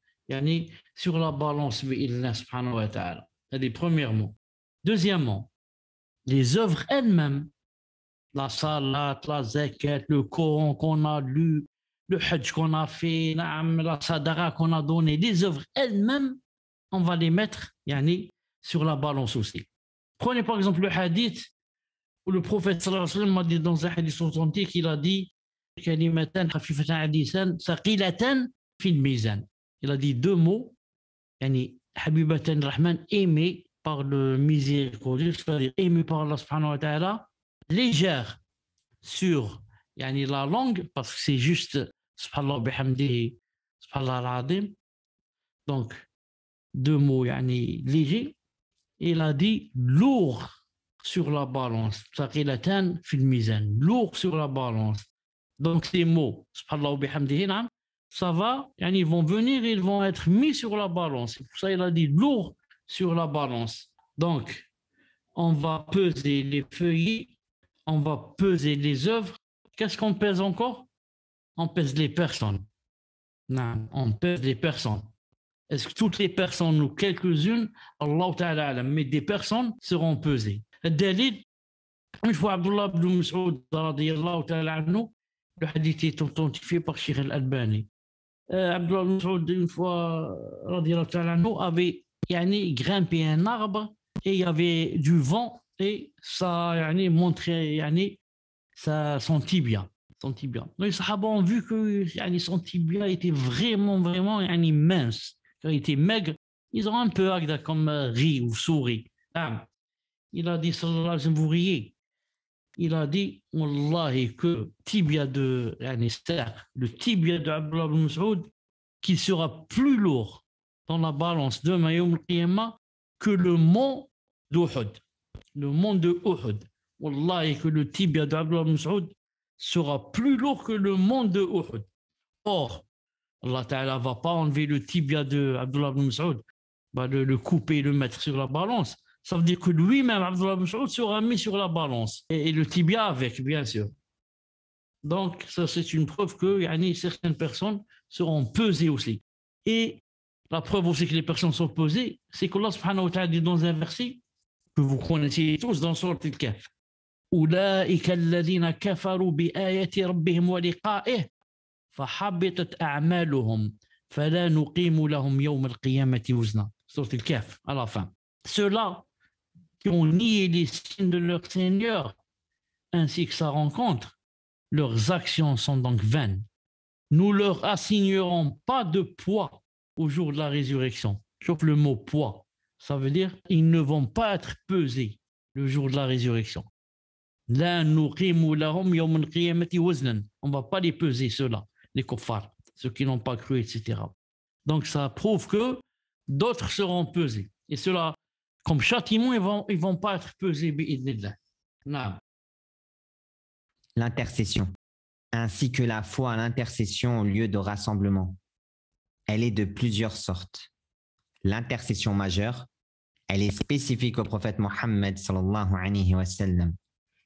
sur la balance, subhanahu wa ta'ala. C'est les premiers mots. Deuxièmement, les œuvres elles-mêmes, la salat, la zakat, le Coran qu'on a lu, le hajj qu'on a fait, la sadaqa qu'on a donné, les œuvres elles-mêmes, on va les mettre sur la balance aussi. Prenez par exemple le hadith où le prophète sallallahu alayhi wa sallam a dit dans un hadith authentique, il a dit kalimatan khafifatan hadisan thaqilatan fil mizan. Il a dit deux mots, habibatan rahman, aimé par le miséricordieux, c'est-à-dire aimé par Allah subhanahu wa ta'ala, légère sur la langue, parce que c'est juste subhanallah bihamdihi, subhanallah al-azim. Donc, deux mots légers. Il a dit lourd sur la balance, thaqilatan fil mizan, lourd sur la balance. Donc, ces mots, subhanallah bihamdihi, ça va, ils vont venir et ils vont être mis sur la balance. C'est pour ça qu'il a dit lourd sur la balance. Donc, on va peser les feuillets, on va peser les œuvres. Qu'est-ce qu'on pèse encore? On pèse les personnes. Non, on pèse les personnes. Est-ce que toutes les personnes ou quelques-unes, Allah Ta'ala, mais des personnes seront pesées? Dalil, une fois Abdullah ibn Mas'ud, radiyallahu ta'ala anhu, le hadith est authentifié par Sheikh al-Albani. Abdullah ibn Mas'ud, une fois, radiyallahu ta'ala anhu, avait grimpé un arbre et il y avait du vent et ça montrait son tibia. Donc les Sahaba ont vu que son tibia était vraiment mince. Quand il était maigre, ils ont un peu comme ri ou souri. Il a dit, sallallahu alayhi wa sallam, vous riez. Il a dit, wallahi, que tibia le tibia de Abdullah ibn Mas'ud, qu'il sera plus lourd dans la balance demain Yawm al-Qiyamah que le mont d'Uhud, le mont de Uhud. Wallahi que le tibia d'Abdullah ibn Mas'ud sera plus lourd que le mont de Uhud. Or, Allah Ta'ala va pas enlever le tibia de Abdullah ibn Mas'ud, va le couper et le mettre sur la balance. Ça veut dire que lui-même, Abdullah ibn Mas'ud, sera mis sur la balance. Et le tibia avec, bien sûr. Donc, ça, c'est une preuve que certaines personnes seront pesées aussi. Et la preuve aussi que les personnes sont pesées, c'est qu'Allah subhanahu wa ta'ala dit dans un verset que vous connaissez tous dans Sourate Al-Kahf. أولئك الذين كفروا بآية ربهم ولقائه فحبطت أعمالهم فلا نقيم لهم يوم القيامة وزنا. Sourate Al-Kahf, à la fin. Ceux-là qui ont nié les signes de leur Seigneur ainsi que sa rencontre, leurs actions sont donc vaines. Nous leur assignerons pas de poids au jour de la résurrection. Sauf le mot poids. Ça veut dire ils ne vont pas être pesés le jour de la résurrection. La nuqimu lahum yawm al-qiyamati waznan. On ne va pas les peser, ceux-là, les kuffars, ceux qui n'ont pas cru, etc. Donc ça prouve que d'autres seront pesés. Et ceux-là, comme châtiment, ils vont pas être pesés bi'idnillah. Non. L'intercession, ainsi que la foi à l'intercession au lieu de rassemblement. Elle est de plusieurs sortes. L'intercession majeure, elle est spécifique au prophète Mohammed sallallahu alayhi wa sallam.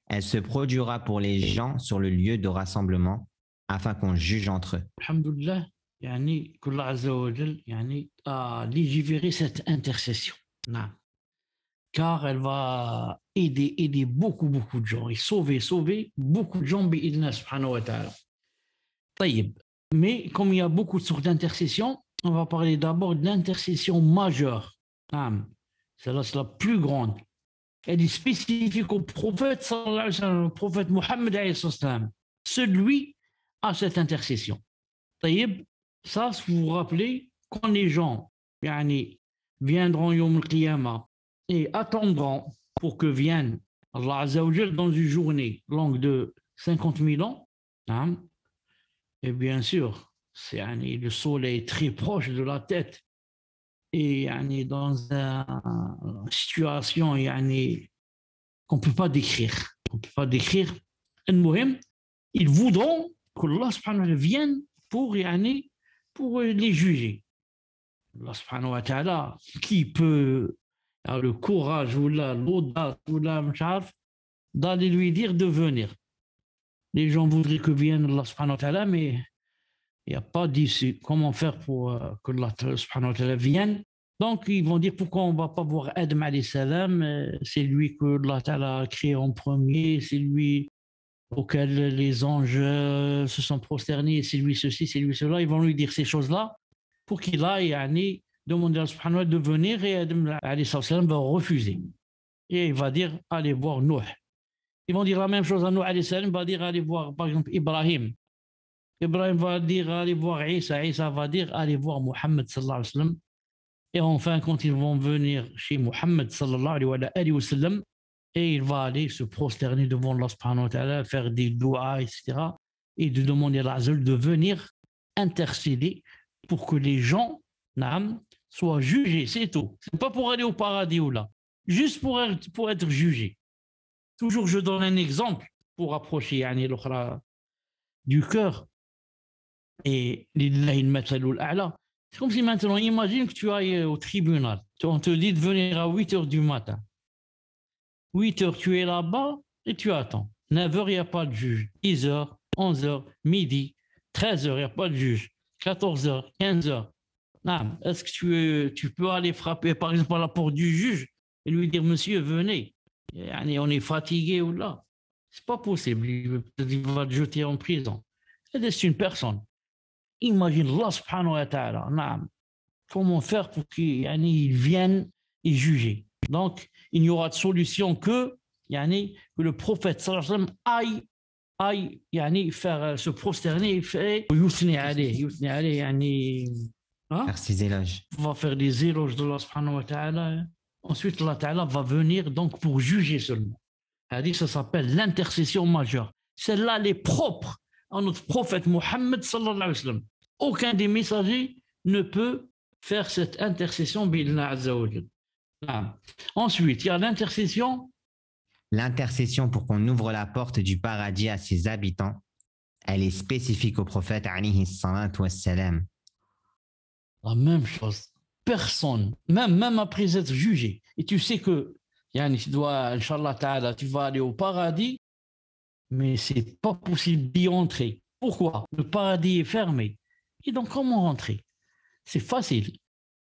Elle se produira pour les gens sur le lieu de rassemblement afin qu'on juge entre eux. Alhamdulillah, qu'Allah Azza wa Jal a légiféré cette intercession. Non. Car elle va aider beaucoup de gens et sauver beaucoup de gens bi'idna subhanahu wa ta'ala. Taïb. Mais comme il y a beaucoup de sortes d'intercession, on va parler d'abord de l'intercession majeure. Celle-là, c'est la plus grande. Elle est spécifique au prophète, le prophète Mohammed alayhi salam. Celui a cette intercession. Taïb, ça, si vous vous rappelez, quand les gens viendront Yawm al-Qiyamah et attendront pour que vienne Allah Azza wa Jal dans une journée longue de 50 000 ans, et bien sûr, le soleil est très proche de la tête et dans une situation qu'on ne peut pas décrire. On ne peut pas décrire. Ils voudront que Allah subhanahu wa ta'ala vienne pour les juger. Allah subhanahu wa ta'ala, qui peut avoir le courage ou l'audace ou d'aller lui dire de venir. Les gens voudraient que vienne Allah subhanahu wa ta'ala, mais il n'y a pas d'issue. Comment faire pour que Allah subhanahu wa ta'ala vienne? Donc, ils vont dire pourquoi on ne va pas voir Adam alayhi salam, c'est lui que Allah ta'ala a créé en premier, c'est lui auquel les anges se sont prosternés, c'est lui ceci, c'est lui cela. Ils vont lui dire ces choses-là pour qu'il aille demander à Allah subhanahu wa ta'ala de venir et Adam alayhi salam va refuser. Et il va dire allez voir Nuh. Ils vont dire la même chose à Nuh alayhi salam, va dire allez voir par exemple Ibrahim. Ibrahim va dire allez voir Isa. Isa va dire allez voir Muhammad sallallahu alayhi wa sallam. Et enfin, quand ils vont venir chez Muhammad sallallahu alayhi wa sallam, et il va aller se prosterner devant Allah subhanahu wa ta'ala, faire des doigts, etc. Et de demander à Allah de venir intercéder pour que les gens soient jugés, c'est tout. C'est pas pour aller au paradis ou là, juste pour être jugés. Toujours, je donne un exemple pour approcher du cœur. Et lillahi al-mathalul a'la. C'est comme si maintenant, imagine que tu ailles au tribunal. On te dit de venir à 8 h du matin. 8 h, tu es là-bas et tu attends. 9 h, il n'y a pas de juge. 10 h, 11 h, midi, 13 h, il n'y a pas de juge. 14 h, 15 h. Est-ce que tu peux aller frapper, par exemple, à la porte du juge et lui dire, monsieur, venez. On est fatigué ou là. C'est pas possible. Il va te jeter en prison. C'est une personne. Imagine Allah subhanahu wa ta'ala. Comment faire pour qu'ils viennent et juger. Donc, il n'y aura de solution que le prophète sallallahu alayhi wa sallam aille faire se prosterner et faire yusni alayh, faire ses éloges. Va faire des éloges de Allah subhanahu wa ta'ala. Ensuite, Allah ta'ala va venir donc pour juger seulement. Ça s'appelle l'intercession majeure. Celle-là, elle est propre à notre prophète Mohammed sallallahu alayhi wa sallam. Aucun des messagers ne peut faire cette intercession bi'Allah Azza wa Jal. Ensuite, il y a l'intercession. L'intercession pour qu'on ouvre la porte du paradis à ses habitants, elle est spécifique au prophète alayhi salatu wassalam. La même chose. Personne, même après être jugé, et tu sais que tu dois, Inch'Allah Ta'ala, tu vas aller au paradis, mais c'est pas possible d'y entrer. Pourquoi? Le paradis est fermé. Et donc, comment rentrer? C'est facile.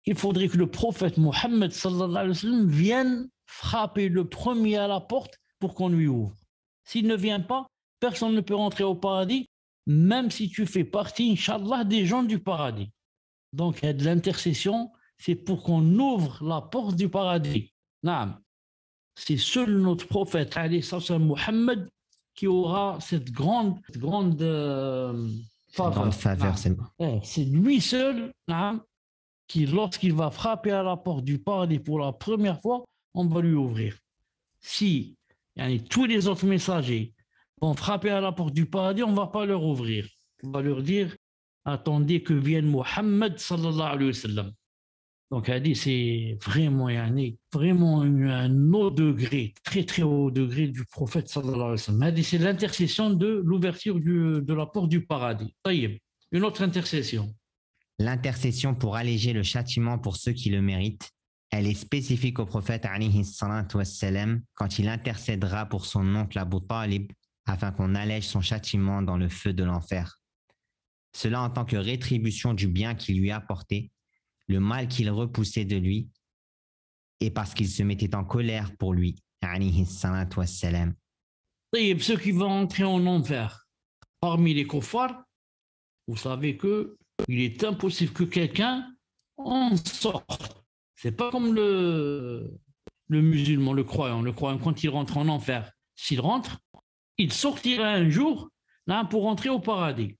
Il faudrait que le prophète Mohammed sallallahu alayhi wa sallam vienne frapper le premier à la porte pour qu'on lui ouvre. S'il ne vient pas, personne ne peut rentrer au paradis, même si tu fais partie, Inch'Allah, des gens du paradis. Donc, il y a de l'intercession, c'est pour qu'on ouvre la porte du paradis. C'est seul notre prophète, alayhi sallam, Mohammed, qui aura cette grande faveur. C'est lui seul qui, lorsqu'il va frapper à la porte du paradis pour la première fois, on va lui ouvrir. Si tous les autres messagers vont frapper à la porte du paradis, on ne va pas leur ouvrir. On va leur dire, attendez que vienne Mohammed sallallahu alayhi wa sallam. Donc, elle dit, c'est vraiment un haut degré, très très haut degré du prophète sallallahu alayhi wa sallam. Elle dit, c'est l'intercession de l'ouverture de la porte du paradis. Une autre intercession. L'intercession pour alléger le châtiment pour ceux qui le méritent, elle est spécifique au prophète alayhi salatu wassalam quand il intercédera pour son oncle Abu Talib afin qu'on allège son châtiment dans le feu de l'enfer. Cela en tant que rétribution du bien qu'il lui a apporté, le mal qu'il repoussait de lui, et parce qu'il se mettait en colère pour lui, alayhi salatu wassalam. Ceux qui vont entrer en enfer, parmi les kuffars, vous savez qu'il est impossible que quelqu'un en sorte. C'est pas comme le musulman, le croyant. Le croyant, quand il rentre en enfer, s'il rentre, il sortira un jour pour rentrer au paradis.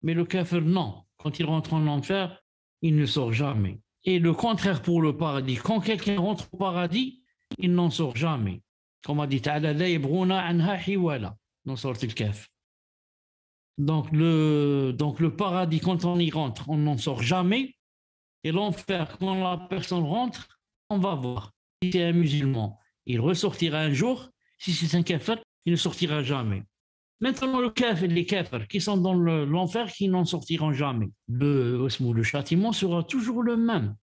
Mais le kafir, non. Quand il rentre en enfer, il ne sort jamais. Et le contraire pour le paradis. Quand quelqu'un rentre au paradis, il n'en sort jamais. Comme a dit Ta'ala, la yabruna anha hiwala, dans Sourate Al-Kahf. Donc le paradis, quand on y rentre, on n'en sort jamais. Et l'enfer, quand la personne rentre, on va voir. Si c'est un musulman, il ressortira un jour. Si c'est un kafir, il ne sortira jamais. Maintenant, les kafirs qui sont dans l'enfer, qui n'en sortiront jamais. Le châtiment sera toujours le même.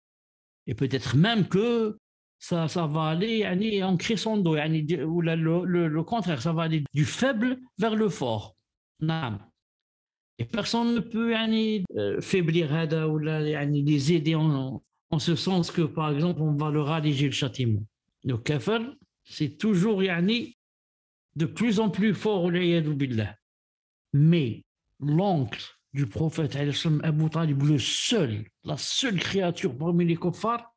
Et peut-être même que ça va aller en crescendo, ou le contraire, ça va aller du faible vers le fort. Et personne ne peut faiblir ou les aider en ce sens que, par exemple, on va leur alléger le châtiment. Le kafir, c'est toujours de plus en plus fort, billah. Mais l'oncle du prophète, Abu Talib, la seule créature parmi les kuffars,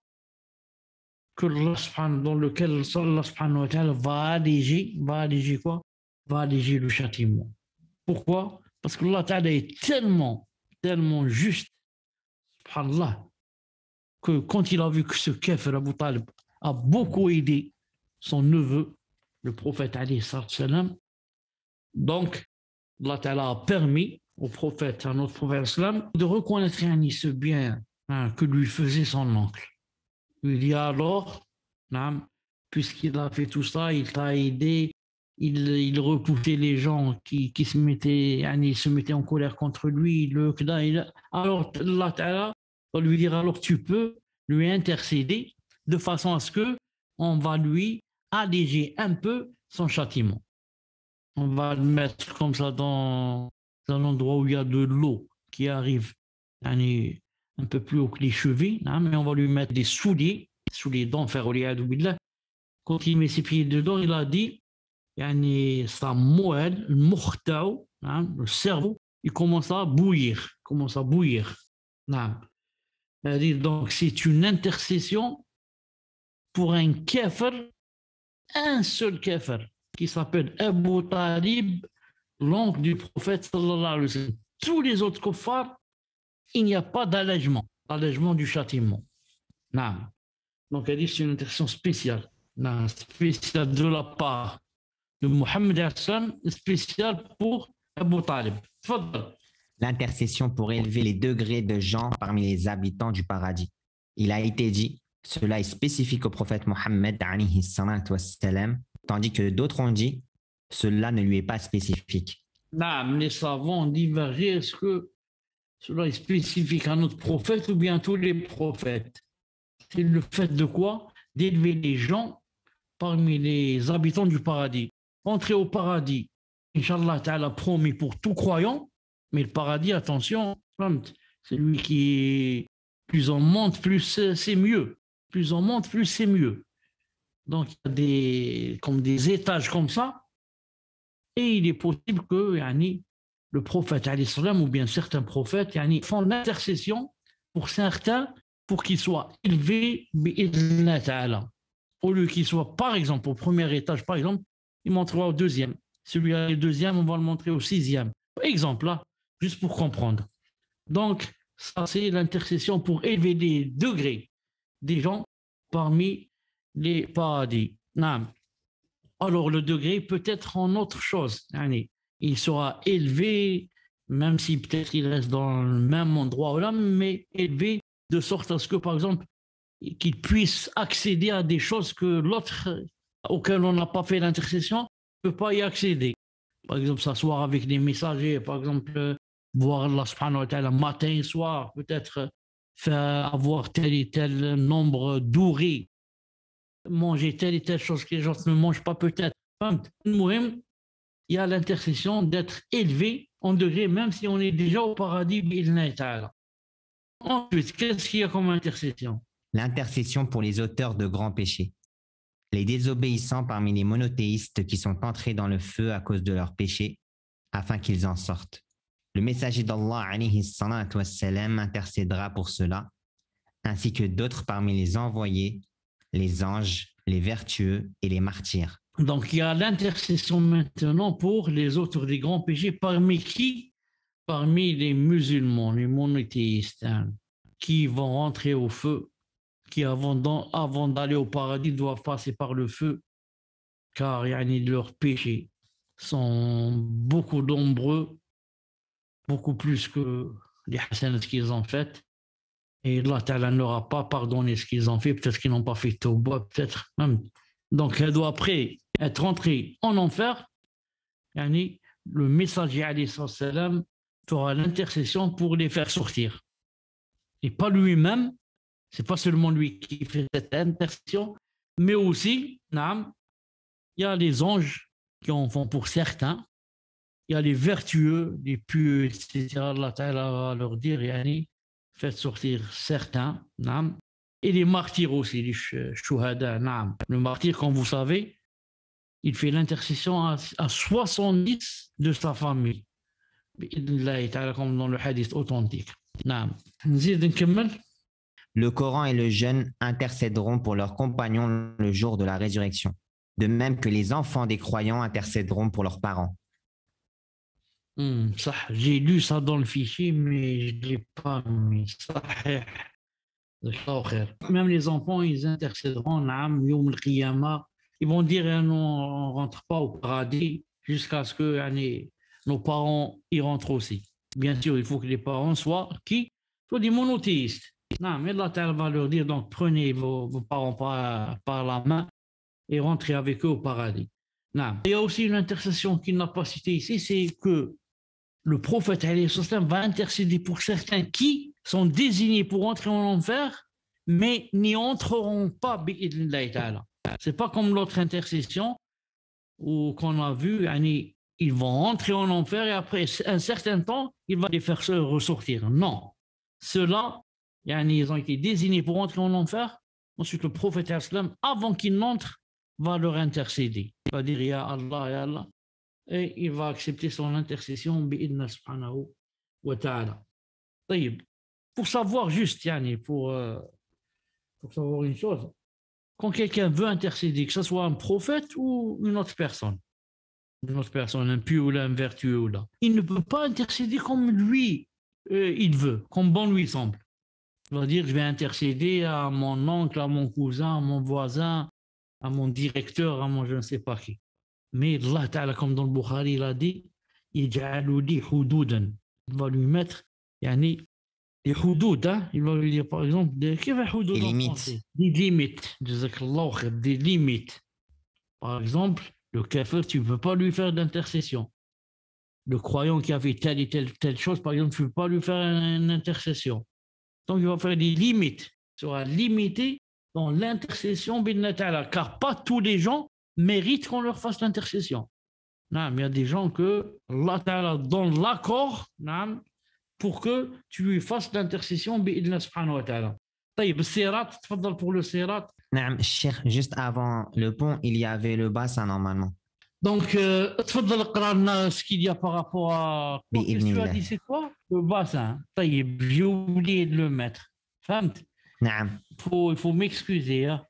dans lequel Allah subhanahu wa ta'ala va alléger le châtiment. Pourquoi? Parce que Allah ta'ala est tellement juste, subhanallah, que quand il a vu que ce kafir, Abu Talib, a beaucoup aidé son neveu, le prophète alayhi salam, donc Allah ta'ala a permis au prophète, à notre prophète islam, de reconnaître ce bien que lui faisait son oncle. Il dit alors, puisqu'il a fait tout ça, il t'a aidé, il repoussait les gens qui se mettaient en colère contre lui. Alors Allah ta'ala va lui dire, alors tu peux lui intercéder de façon à ce que on va lui alléger un peu son châtiment. On va le mettre comme ça dans un endroit où il y a de l'eau qui arrive un peu plus haut que les chevilles, mais on va lui mettre des souliers d'enfer. Quand il met ses pieds dedans, il a dit, sa moelle, le cerveau, il commence à bouillir. Donc c'est une intercession pour un kafir, un seul kafir, qui s'appelle Abu Talib, l'oncle du prophète sallallahu alayhi wa sallam. Tous les autres kuffars, il n'y a pas d'allègement du châtiment. Donc elle dit c'est une intercession spéciale, spéciale de la part de Mohammed Hassan, spéciale pour Abu Talib. l'intercession pour élever les degrés de gens parmi les habitants du paradis. Il a été dit, cela est spécifique au prophète Mohammed, alayhi salatu wassalam, tandis que d'autres ont dit, cela ne lui est pas spécifique. Naam, les savants ont divergé. Est-ce que cela est spécifique à notre prophète ou bien à tous les prophètes? C'est le fait de quoi? D'élever les gens parmi les habitants du paradis. Entrer au paradis, Inch'Allah Ta'ala promis pour tout croyant, mais le paradis, attention, celui qui plus on monte, plus c'est mieux. Plus on monte, plus c'est mieux. Donc, il y a comme des étages comme ça, et il est possible que le prophète ou bien certains prophètes font l'intercession pour certains pour qu'ils soient élevés au lieu qu'ils soient par exemple au premier étage, par exemple, il montrera au deuxième. Celui-là au deuxième, on va le montrer au sixième. Exemple là, juste pour comprendre. Donc, ça c'est l'intercession pour élever les degrés des gens parmi les paradis. Alors le degré peut être en autre chose. Il sera élevé, même si peut-être il reste dans le même endroit là, mais élevé de sorte à ce que, par exemple, qu'il puisse accéder à des choses que l'autre auquel on n'a pas fait l'intercession ne peut pas y accéder. Par exemple, s'asseoir avec des messagers, par exemple, voir Allah subhanahu wa ta'ala matin et soir, peut-être avoir tel et tel nombre d'ourris, manger telle et telle chose que les gens ne mangent pas peut-être. Il y a l'intercession d'être élevé en degré, même si on est déjà au paradis. Ensuite, qu'est-ce qu'il y a comme intercession? L'intercession pour les auteurs de grands péchés. Les désobéissants parmi les monothéistes qui sont entrés dans le feu à cause de leurs péchés, afin qu'ils en sortent. Le messager d'Allah alayhi salatu wassalam intercédera pour cela, ainsi que d'autres parmi les envoyés, les anges, les vertueux et les martyrs. Donc il y a l'intercession maintenant pour les auteurs des grands péchés, parmi qui? Parmi les musulmans, les monothéistes, qui vont rentrer au feu, qui avant d'aller au paradis doivent passer par le feu, car leurs péchés sont beaucoup nombreux, beaucoup plus que les hasanats qu'ils ont faites. Et Allah Ta'ala ne leur a pas pardonné ce qu'ils ont fait, peut-être qu'ils n'ont pas fait tauba, peut-être même. Donc elle doit après être rentrée en enfer. Le messager alayhi salam fera l'intercession pour les faire sortir. Et pas lui-même, c'est pas seulement lui qui fait cette intercession, mais aussi, il y a les anges qui en font pour certains, il y a les vertueux, les pieux, etc. Allah Ta'ala va leur dire, faites sortir certains, et les martyrs aussi, les shuhada, le martyr, comme vous savez, il fait l'intercession à 70 de sa famille, comme dans le hadith authentique. Le Coran et le jeûne intercéderont pour leurs compagnons le jour de la résurrection, de même que les enfants des croyants intercéderont pour leurs parents. Ça, j'ai lu ça dans le fichier, mais je ne l'ai pas mis. Ça, même les enfants, ils intercéderont, ils vont dire on ne rentre pas au paradis jusqu'à ce que nos parents y rentrent aussi. Bien sûr, il faut que les parents soient des monothéistes. Mais Allah va leur dire, donc prenez vos parents par la main et rentrez avec eux au paradis. Il y a aussi une intercession qu'il n'a pas citée ici, c'est que le prophète va intercéder pour certains qui sont désignés pour entrer en enfer, mais n'y entreront pas. C'est pas comme l'autre intercession où qu'on a vu, ils vont entrer en enfer et après un certain temps, il va les faire ressortir. Non. Ceux-là, ils ont été désignés pour entrer en enfer. Ensuite, le prophète, avant qu'ils n'entrent, va leur intercéder. Il va dire, Ya Allah, Ya Allah. Et il va accepter son intercession bi'idna subhanahu wa ta'ala. Pour savoir juste, pour savoir une chose, quand quelqu'un veut intercéder, que ce soit un prophète ou une autre personne, un pieux ou un vertueux ou là, il ne peut pas intercéder comme lui, il veut, comme bon lui semble. Il va dire, je vais intercéder à mon oncle, à mon cousin, à mon voisin, à mon directeur, à mon je ne sais pas qui. Mais Allah Ta'ala, comme dans le Bukhari, il a dit, il va lui mettre يعني les hudud, hein, il va lui dire par exemple كيف hudud Les en limites. français? Des limites, جزاك الله خير, des limites. Par exemple, le kafir, tu ne peux pas lui faire d'intercession. Le croyant qui a fait telle et telle chose, par exemple, tu ne peux pas lui faire une intercession. Donc, il va faire des limites. Il sera limité dans l'intercession, car pas tous les gens méritent qu'on leur fasse l'intercession. Il y a des gens que Allah Ta'ala donne l'accord pour que tu lui fasses l'intercession بإذن سبحانه وتعالى. طيب الصراط تفضل pour le صراط. نعم الشيخ, juste avant le pont, il y avait le bassin normalement. Donc, تفضل اقرا لنا ce qu'il y a par rapport à quoi? Qu'est-ce que tu as dit, c'est quoi? Le bassin. طيب, j'ai oublié de le mettre. فهمت؟ نعم. Il faut m'excuser. Hein?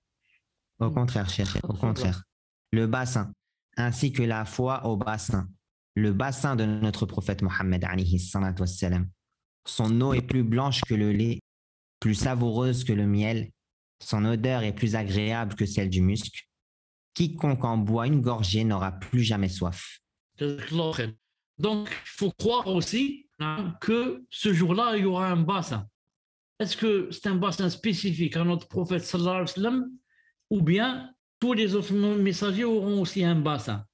Au contraire, cheikh, au contraire. Le bassin, ainsi que la foi au bassin. Le bassin de notre prophète Mohammed, alayhi salatu wassalam. Son eau est plus blanche que le lait, plus savoureuse que le miel. Son odeur est plus agréable que celle du musc. Quiconque en boit une gorgée n'aura plus jamais soif. Donc, il faut croire aussi que ce jour-là, il y aura un bassin. Est-ce que c'est un bassin spécifique à notre prophète sallallahu alayhi wa sallam, ou bien tous les autres messagers auront aussi un bassin?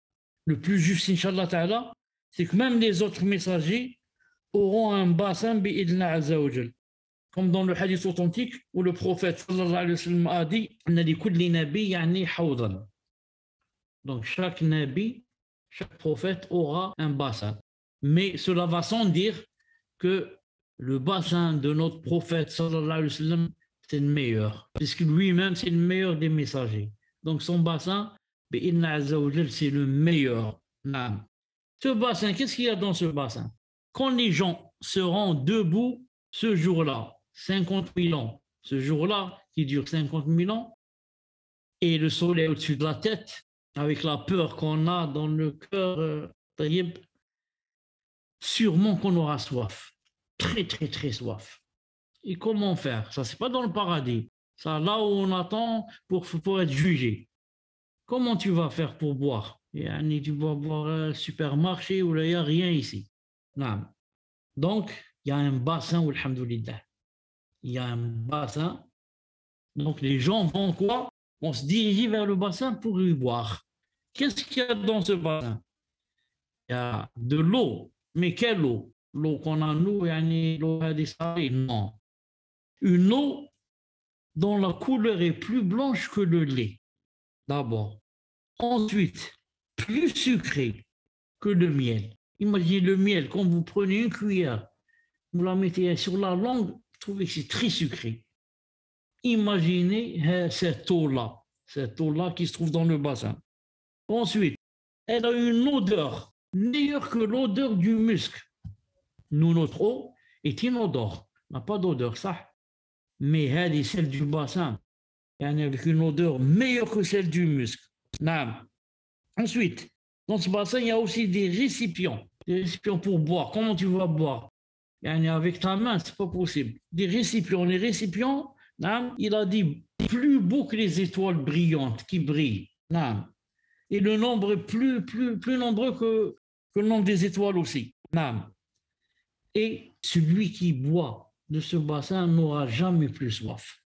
Le plus juste, Inch'Allah Ta'ala, c'est que même les autres messagers auront un bassin bi'idna azza wa jal. Comme dans le hadith authentique où le prophète sallallahu alayhi wa sallam a dit Inna li kulli nabi yani hawdan. Donc chaque nabi, chaque prophète aura un bassin. Mais cela va sans dire que le bassin de notre prophète sallallahu alayhi wa sallam, c'est le meilleur. Puisque lui-même, c'est le meilleur des messagers. Donc son bassin, bi'idna azza wa jal, c'est le meilleur. Ce bassin, qu'est-ce qu'il y a dans ce bassin? Quand les gens seront debout ce jour-là, 50 000 ans, ce jour-là qui dure 50 000 ans, et le soleil au-dessus de la tête, avec la peur qu'on a dans le cœur, sûrement qu'on aura soif, très très très soif. Et comment faire? Ça, c'est pas dans le paradis. Ça, là où on attend pour être jugé. Comment tu vas faire pour boire? Tu vas boire un supermarché où il n'y a rien ici. Non. Donc, il y a un bassin, alhamdoulilah. Il y a un bassin. Donc, les gens vont quoi? Vont se diriger vers le bassin pour y boire. Qu'est-ce qu'il y a dans ce bassin? Il y a de l'eau. Mais quelle eau? L'eau qu'on a nous, l'eau des salés? Non. Une eau dont la couleur est plus blanche que le lait, d'abord. Ensuite, plus sucrée que le miel. Imaginez le miel, quand vous prenez une cuillère, vous la mettez sur la langue, vous trouvez que c'est très sucré. Imaginez cette eau-là qui se trouve dans le bassin. Ensuite, elle a une odeur meilleure que l'odeur du musc. Nous, notre eau est inodore, n'a pas d'odeur, ça. Mais elle est celle du bassin, avec une odeur meilleure que celle du musc. Ensuite, dans ce bassin, il y a aussi des récipients pour boire. Comment tu vas boire? Avec ta main, ce n'est pas possible. Des récipients. Les récipients, il a dit plus beau que les étoiles brillantes qui brillent. Et le nombre est plus nombreux que le nombre des étoiles aussi. Et celui qui boit de ce bassin n'aura jamais plus soif.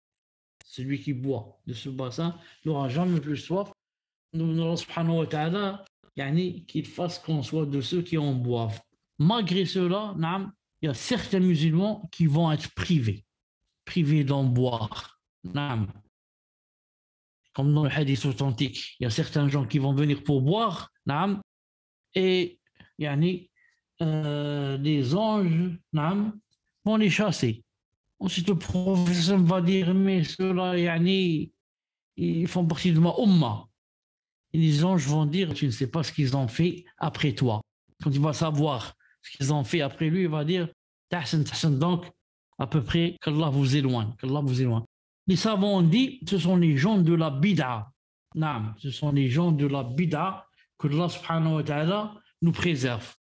Celui qui boit de ce bassin n'aura jamais plus soif. Nous, Allah subhanahu wa ta'ala, qu'il fasse qu'on soit de ceux qui en boivent. Malgré cela, il y a certains musulmans qui vont être privés d'en boire. Comme dans le hadith authentique, il y a certains gens qui vont venir pour boire, et les anges vont les chasser. Ensuite, le prophète va dire, mais ceux-là, ils font partie de ma ummah. Et les anges vont dire, tu ne sais pas ce qu'ils ont fait après toi. Quand il va savoir ce qu'ils ont fait après lui, il va dire, donc, à peu près, qu'Allah vous éloigne, Les savants ont dit, ce sont les gens de la bid'a. Ce sont les gens de la bid'a que Allah subhanahu wa ta'ala nous préserve.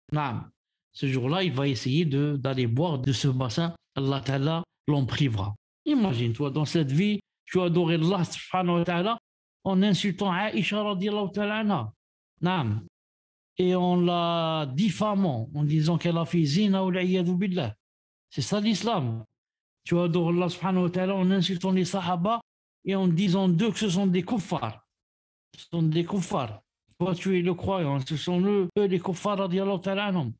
Ce jour-là, il va essayer d'aller boire de ce bassin. Allah ta'ala l'en privera. Imagine-toi, dans cette vie, tu as adoré Allah subhanahu wa ta'ala en insultant Aïcha radiallahu ta'ala anha. et en la diffamant, en disant qu'elle a fait zina ou l'iyadou billah. C'est ça l'islam. Tu adores Allah subhanahu wa ta'ala en insultant les sahaba et en disant d'eux que ce sont des kuffars. Ce sont des kuffars. Toi, tu es le croyant. Ce sont eux les kuffars radiallahu ta'ala anhum.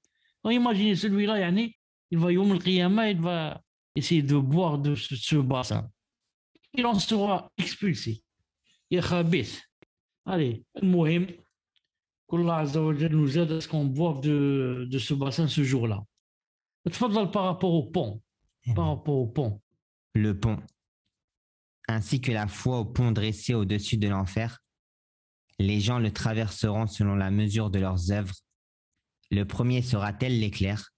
Donc imaginez celui-là, yani, il va yom al-qiyamah, il va essayer de boire de ce bassin. Il en sera expulsé. Ya khabith. Allez, al-muhim, qu'Allah Azza wa Jal nous aide à ce qu'on boive de ce bassin ce jour-là. Tfadal par rapport au pont. Par rapport au pont. Le pont, ainsi que la foi au pont dressé au-dessus de l'enfer, les gens le traverseront selon la mesure de leurs œuvres. Le premier sera tel l'éclair,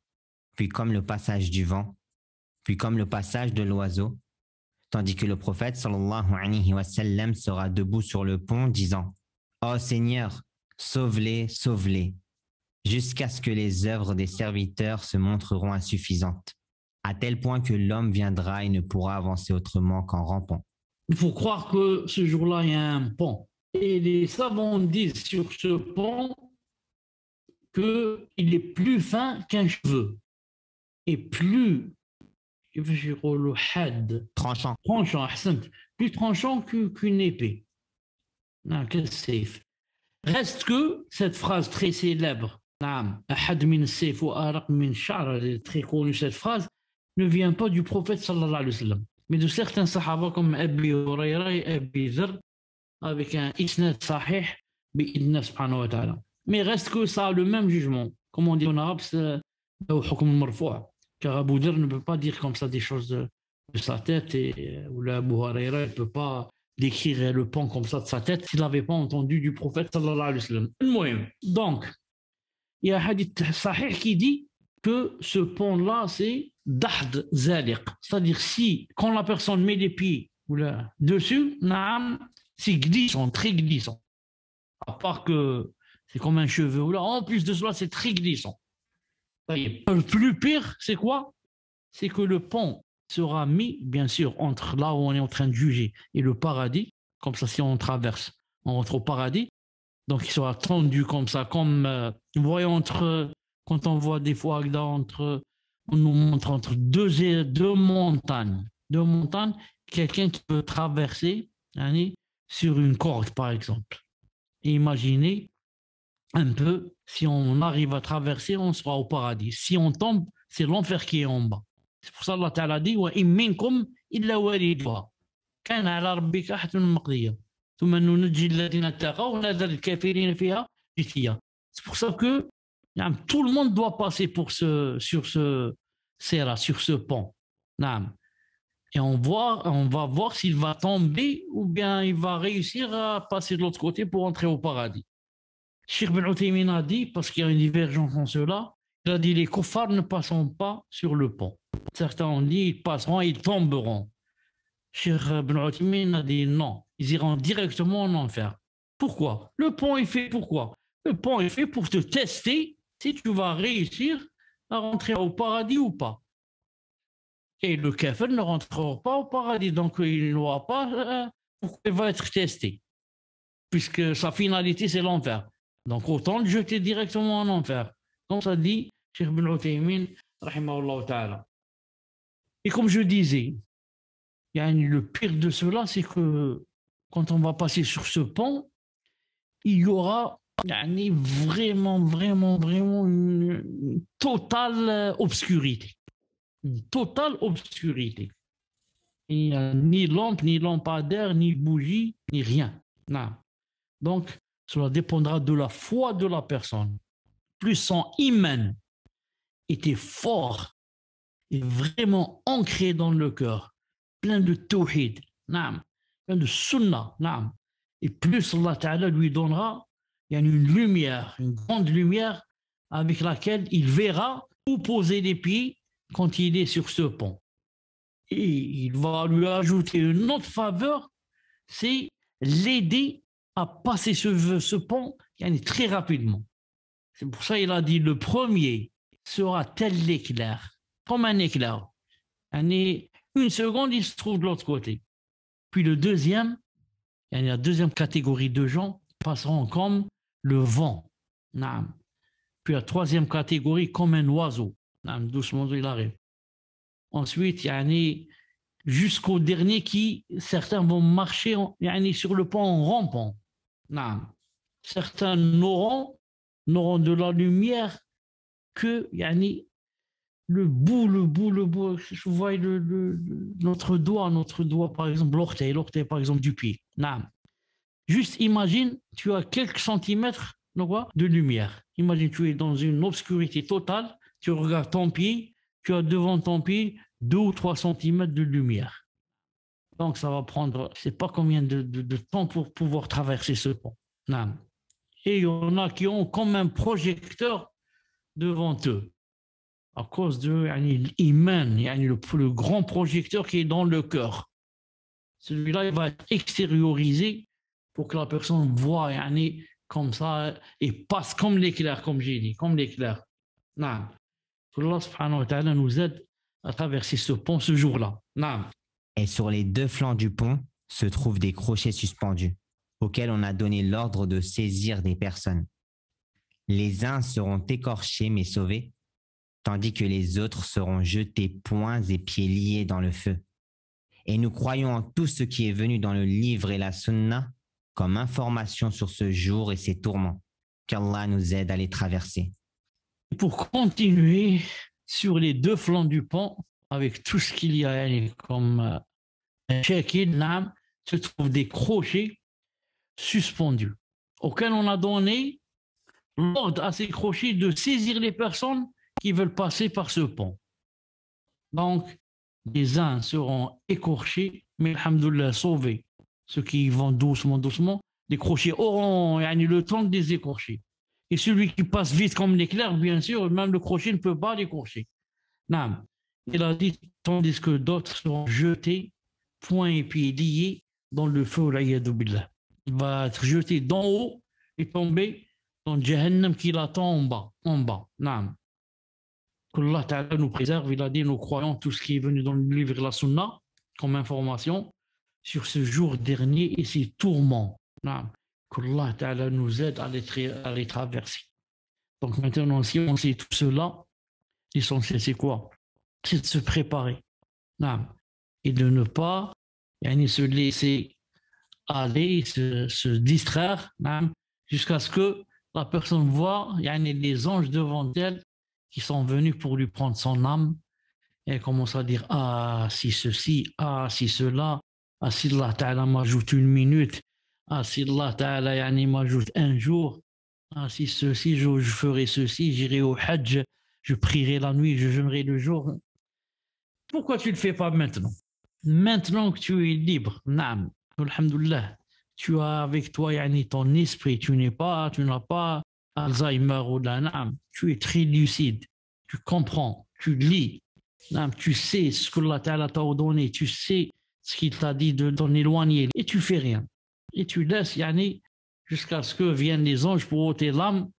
puis comme le passage du vent, puis comme le passage de l'oiseau, tandis que le prophète sallallahu alayhi wa sallam sera debout sur le pont disant « Ô Seigneur, sauve-les, sauve-les » jusqu'à ce que les œuvres des serviteurs se montreront insuffisantes, à tel point que l'homme viendra et ne pourra avancer autrement qu'en rampant. Il faut croire que ce jour-là, il y a un pont. Et les savants disent sur ce pont qu'il est plus fin qu'un cheveu et plus tranchant, plus tranchant qu'une épée. Reste que cette phrase très célèbre, très connue, cette phrase ne vient pas du prophète sallallahu alayhi wa sallam, mais de certains sahaba comme Abi Hurayra et Abi Dharr, avec un isnad sahih bi'idna subhanahu wa ta'ala. Mais reste que ça a le même jugement. Comme on dit en arabe, c'est au hukm marfou'. Car Abu Dharr ne peut pas dire comme ça des choses de sa tête, ou Abu Hurayra ne peut pas décrire le pont comme ça de sa tête s'il n'avait pas entendu du prophète sallallahu alayhi wa sallam. Donc, il y a un hadith sahih qui dit que ce pont-là, c'est dahd zaliq. C'est-à-dire, si, quand la personne met les pieds dessus, c'est glissant, très glissant. À part que c'est comme un cheveu. En plus de cela, c'est très glissant. Le plus pire, c'est quoi? C'est que le pont sera mis, bien sûr, entre là où on est en train de juger et le paradis. Comme ça, si on traverse, on rentre au paradis. Donc, il sera tendu comme ça, comme vous voyez, quand on voit des fois on nous montre entre deux montagnes. Deux montagnes, quelqu'un qui peut traverser sur une corde, par exemple. Et imaginez un peu, si on arrive à traverser, on sera au paradis. Si on tombe, c'est l'enfer qui est en bas. C'est pour ça qu'Allah Ta'ala dit وَإِن مِّنكُمْ إِلَّا وَارِدُهَا كَانَ عَلَى رَبِّكَ حَتْمًا مَقْضِيًّا ثُمَّ نُنَجِّي الَّذِينَ اتَّقَوْا وَنَذَرُ الْكَافِرِينَ فِيهَا جِثِيًّا. C'est pour ça que tout le monde doit passer sur ce pont. Et on va voir s'il va tomber ou bien il va réussir à passer de l'autre côté pour entrer au paradis. Cheikh Ben Uthaymin a dit, parce qu'il y a une divergence en cela, il a dit les kuffars ne passeront pas sur le pont. Certains ont dit ils passeront et ils tomberont. Cheikh Ben Uthaymin a dit non, ils iront directement en enfer. Pourquoi? Le pont est fait pourquoi? Le pont est fait pour te tester si tu vas réussir à rentrer au paradis ou pas. Et le kafir ne rentrera pas au paradis, donc il n'aura pas, il va être testé, puisque sa finalité c'est l'enfer. Donc autant le jeter directement en enfer. Comme ça dit Cheikh Ben Uthaymin, rahimahullah ta'ala. Et comme je disais, le pire de cela, c'est que quand on va passer sur ce pont, il y aura vraiment une totale obscurité. Une totale obscurité. Il n'y a ni lampe, ni lampadaire, ni bougie, ni rien. Non. Donc, cela dépendra de la foi de la personne. Plus son iman était fort et vraiment ancré dans le cœur, plein de tawhid, plein de sunnah, et plus Allah Ta'ala lui donnera une lumière, une grande lumière avec laquelle il verra où poser les pieds quand il est sur ce pont. Et il va lui ajouter une autre faveur, c'est l'aider à passer ce pont très rapidement. C'est pour ça qu'il a dit le premier sera tel l'éclair, comme un éclair. Une seconde, il se trouve de l'autre côté. Puis le deuxième, la deuxième catégorie de gens passeront comme le vent. Puis la troisième catégorie, comme un oiseau. Doucement, il arrive. Ensuite, jusqu'au dernier qui, certains vont marcher sur le pont en rampant. Certains n'auront de la lumière que le bout, je vois notre doigt, par exemple, l'orteil, par exemple, du pied. Juste imagine, tu as quelques centimètres de lumière. Imagine, tu es dans une obscurité totale, tu regardes ton pied, tu as devant ton pied 2 ou 3 centimètres de lumière. Donc, ça va prendre, je ne sais pas combien de temps pour pouvoir traverser ce pont. Et il y en a qui ont comme un projecteur devant eux, à cause de l'iman, le grand projecteur qui est dans le cœur. Celui-là, il va être extériorisé pour que la personne voit comme ça et passe comme l'éclair, comme j'ai dit, comme l'éclair. Allah subhanahu wa ta'ala nous aide à traverser ce pont ce jour-là. Et sur les 2 flancs du pont se trouvent des crochets suspendus, auxquels on a donné l'ordre de saisir des personnes. Les uns seront écorchés mais sauvés, tandis que les autres seront jetés poings et pieds liés dans le feu. Et nous croyons en tout ce qui est venu dans le livre et la sunna comme information sur ce jour et ses tourments, qu'Allah nous aide à les traverser. Pour continuer sur les 2 flancs du pont, avec tout ce qu'il y a comme check-in, se trouvent des crochets suspendus, auxquels on a donné l'ordre à ces crochets de saisir les personnes qui veulent passer par ce pont. Donc, les uns seront écorchés, mais alhamdoulilah, sauvés. Ceux qui vont doucement, les crochets auront le temps de les écorcher. Et celui qui passe vite comme l'éclair, bien sûr, même le crochet ne peut pas l'écorcher. Il a dit, tandis que d'autres seront jetés, poings et pieds liés, dans le feu, billah. Il va être jeté d'en haut et tomber dans Jahannam qui l'attend en bas. Qu'Allah Ta'ala nous préserve, il a dit, nous croyons tout ce qui est venu dans le livre de la Sunna comme information sur ce jour dernier et ses tourments. Qu'Allah Ta'ala nous aide à les traverser. Donc maintenant, si on sait tout cela, l'essentiel c'est quoi? C'est de se préparer. Et de ne pas se laisser aller, se distraire, jusqu'à ce que la personne voit les anges devant elle qui sont venus pour lui prendre son âme, et elle commence à dire, ah, si ceci, ah, si cela, ah, si Allah Ta'ala m'ajoute 1 minute, ah, si Allah Ta'ala m'ajoute 1 jour, ah, si ceci, je ferai ceci, j'irai au Hajj, je prierai la nuit, je jeûnerai le jour. Pourquoi tu ne le fais pas maintenant? Maintenant que tu es libre, naam, alhamdoulilah, tu as avec toi ton esprit, tu n'as pas Alzheimer ou naam, tu es très lucide, tu comprends, tu lis, naam, tu sais ce que Allah Ta'ala t'a ordonné, tu sais ce qu'il t'a dit de t'en éloigner et tu fais rien. Et tu laisses jusqu'à ce que viennent les anges pour ôter l'âme,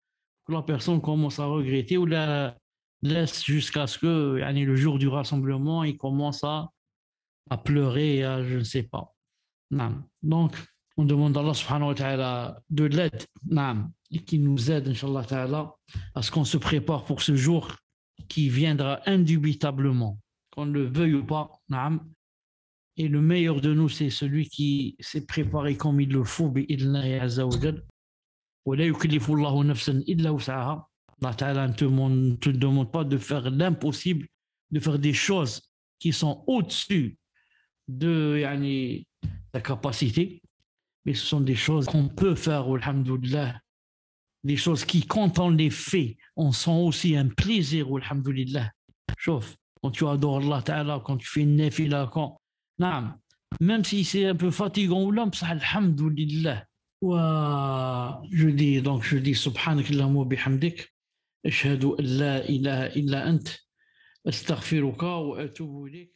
que la personne commence à regretter ou la laisse jusqu'à ce que le jour du rassemblement, il commence à pleurer, je ne sais pas. Donc, on demande à Allah subhanahu wa ta'ala de l'aide, et qui nous aide, Inch'Allah ta'ala, à ce qu'on se prépare pour ce jour qui viendra indubitablement, qu'on le veuille ou pas. Et le meilleur de nous, c'est celui qui s'est préparé comme il le faut, bi'idhnillahi azza wa jal. Wa la yukallifu Allahu nafsan illa wus'aha. Allah ta'ala ne te demande pas de faire l'impossible, de faire des choses qui sont au-dessus de ta capacité, mais ce sont des choses qu'on peut faire, alhamdoulilah, des choses qui, quand on les fait, on sent aussi un plaisir, alhamdoulilah. Sauf quand tu adores Allah Ta'ala, quand tu fais une nafila, même si c'est un peu fatigant ou là, alhamdoulilah. Je dis subhanakallahumma wa bihamdik, ashhadu an la ilaha illa ant, astaghfiruka wa atubu ilayk.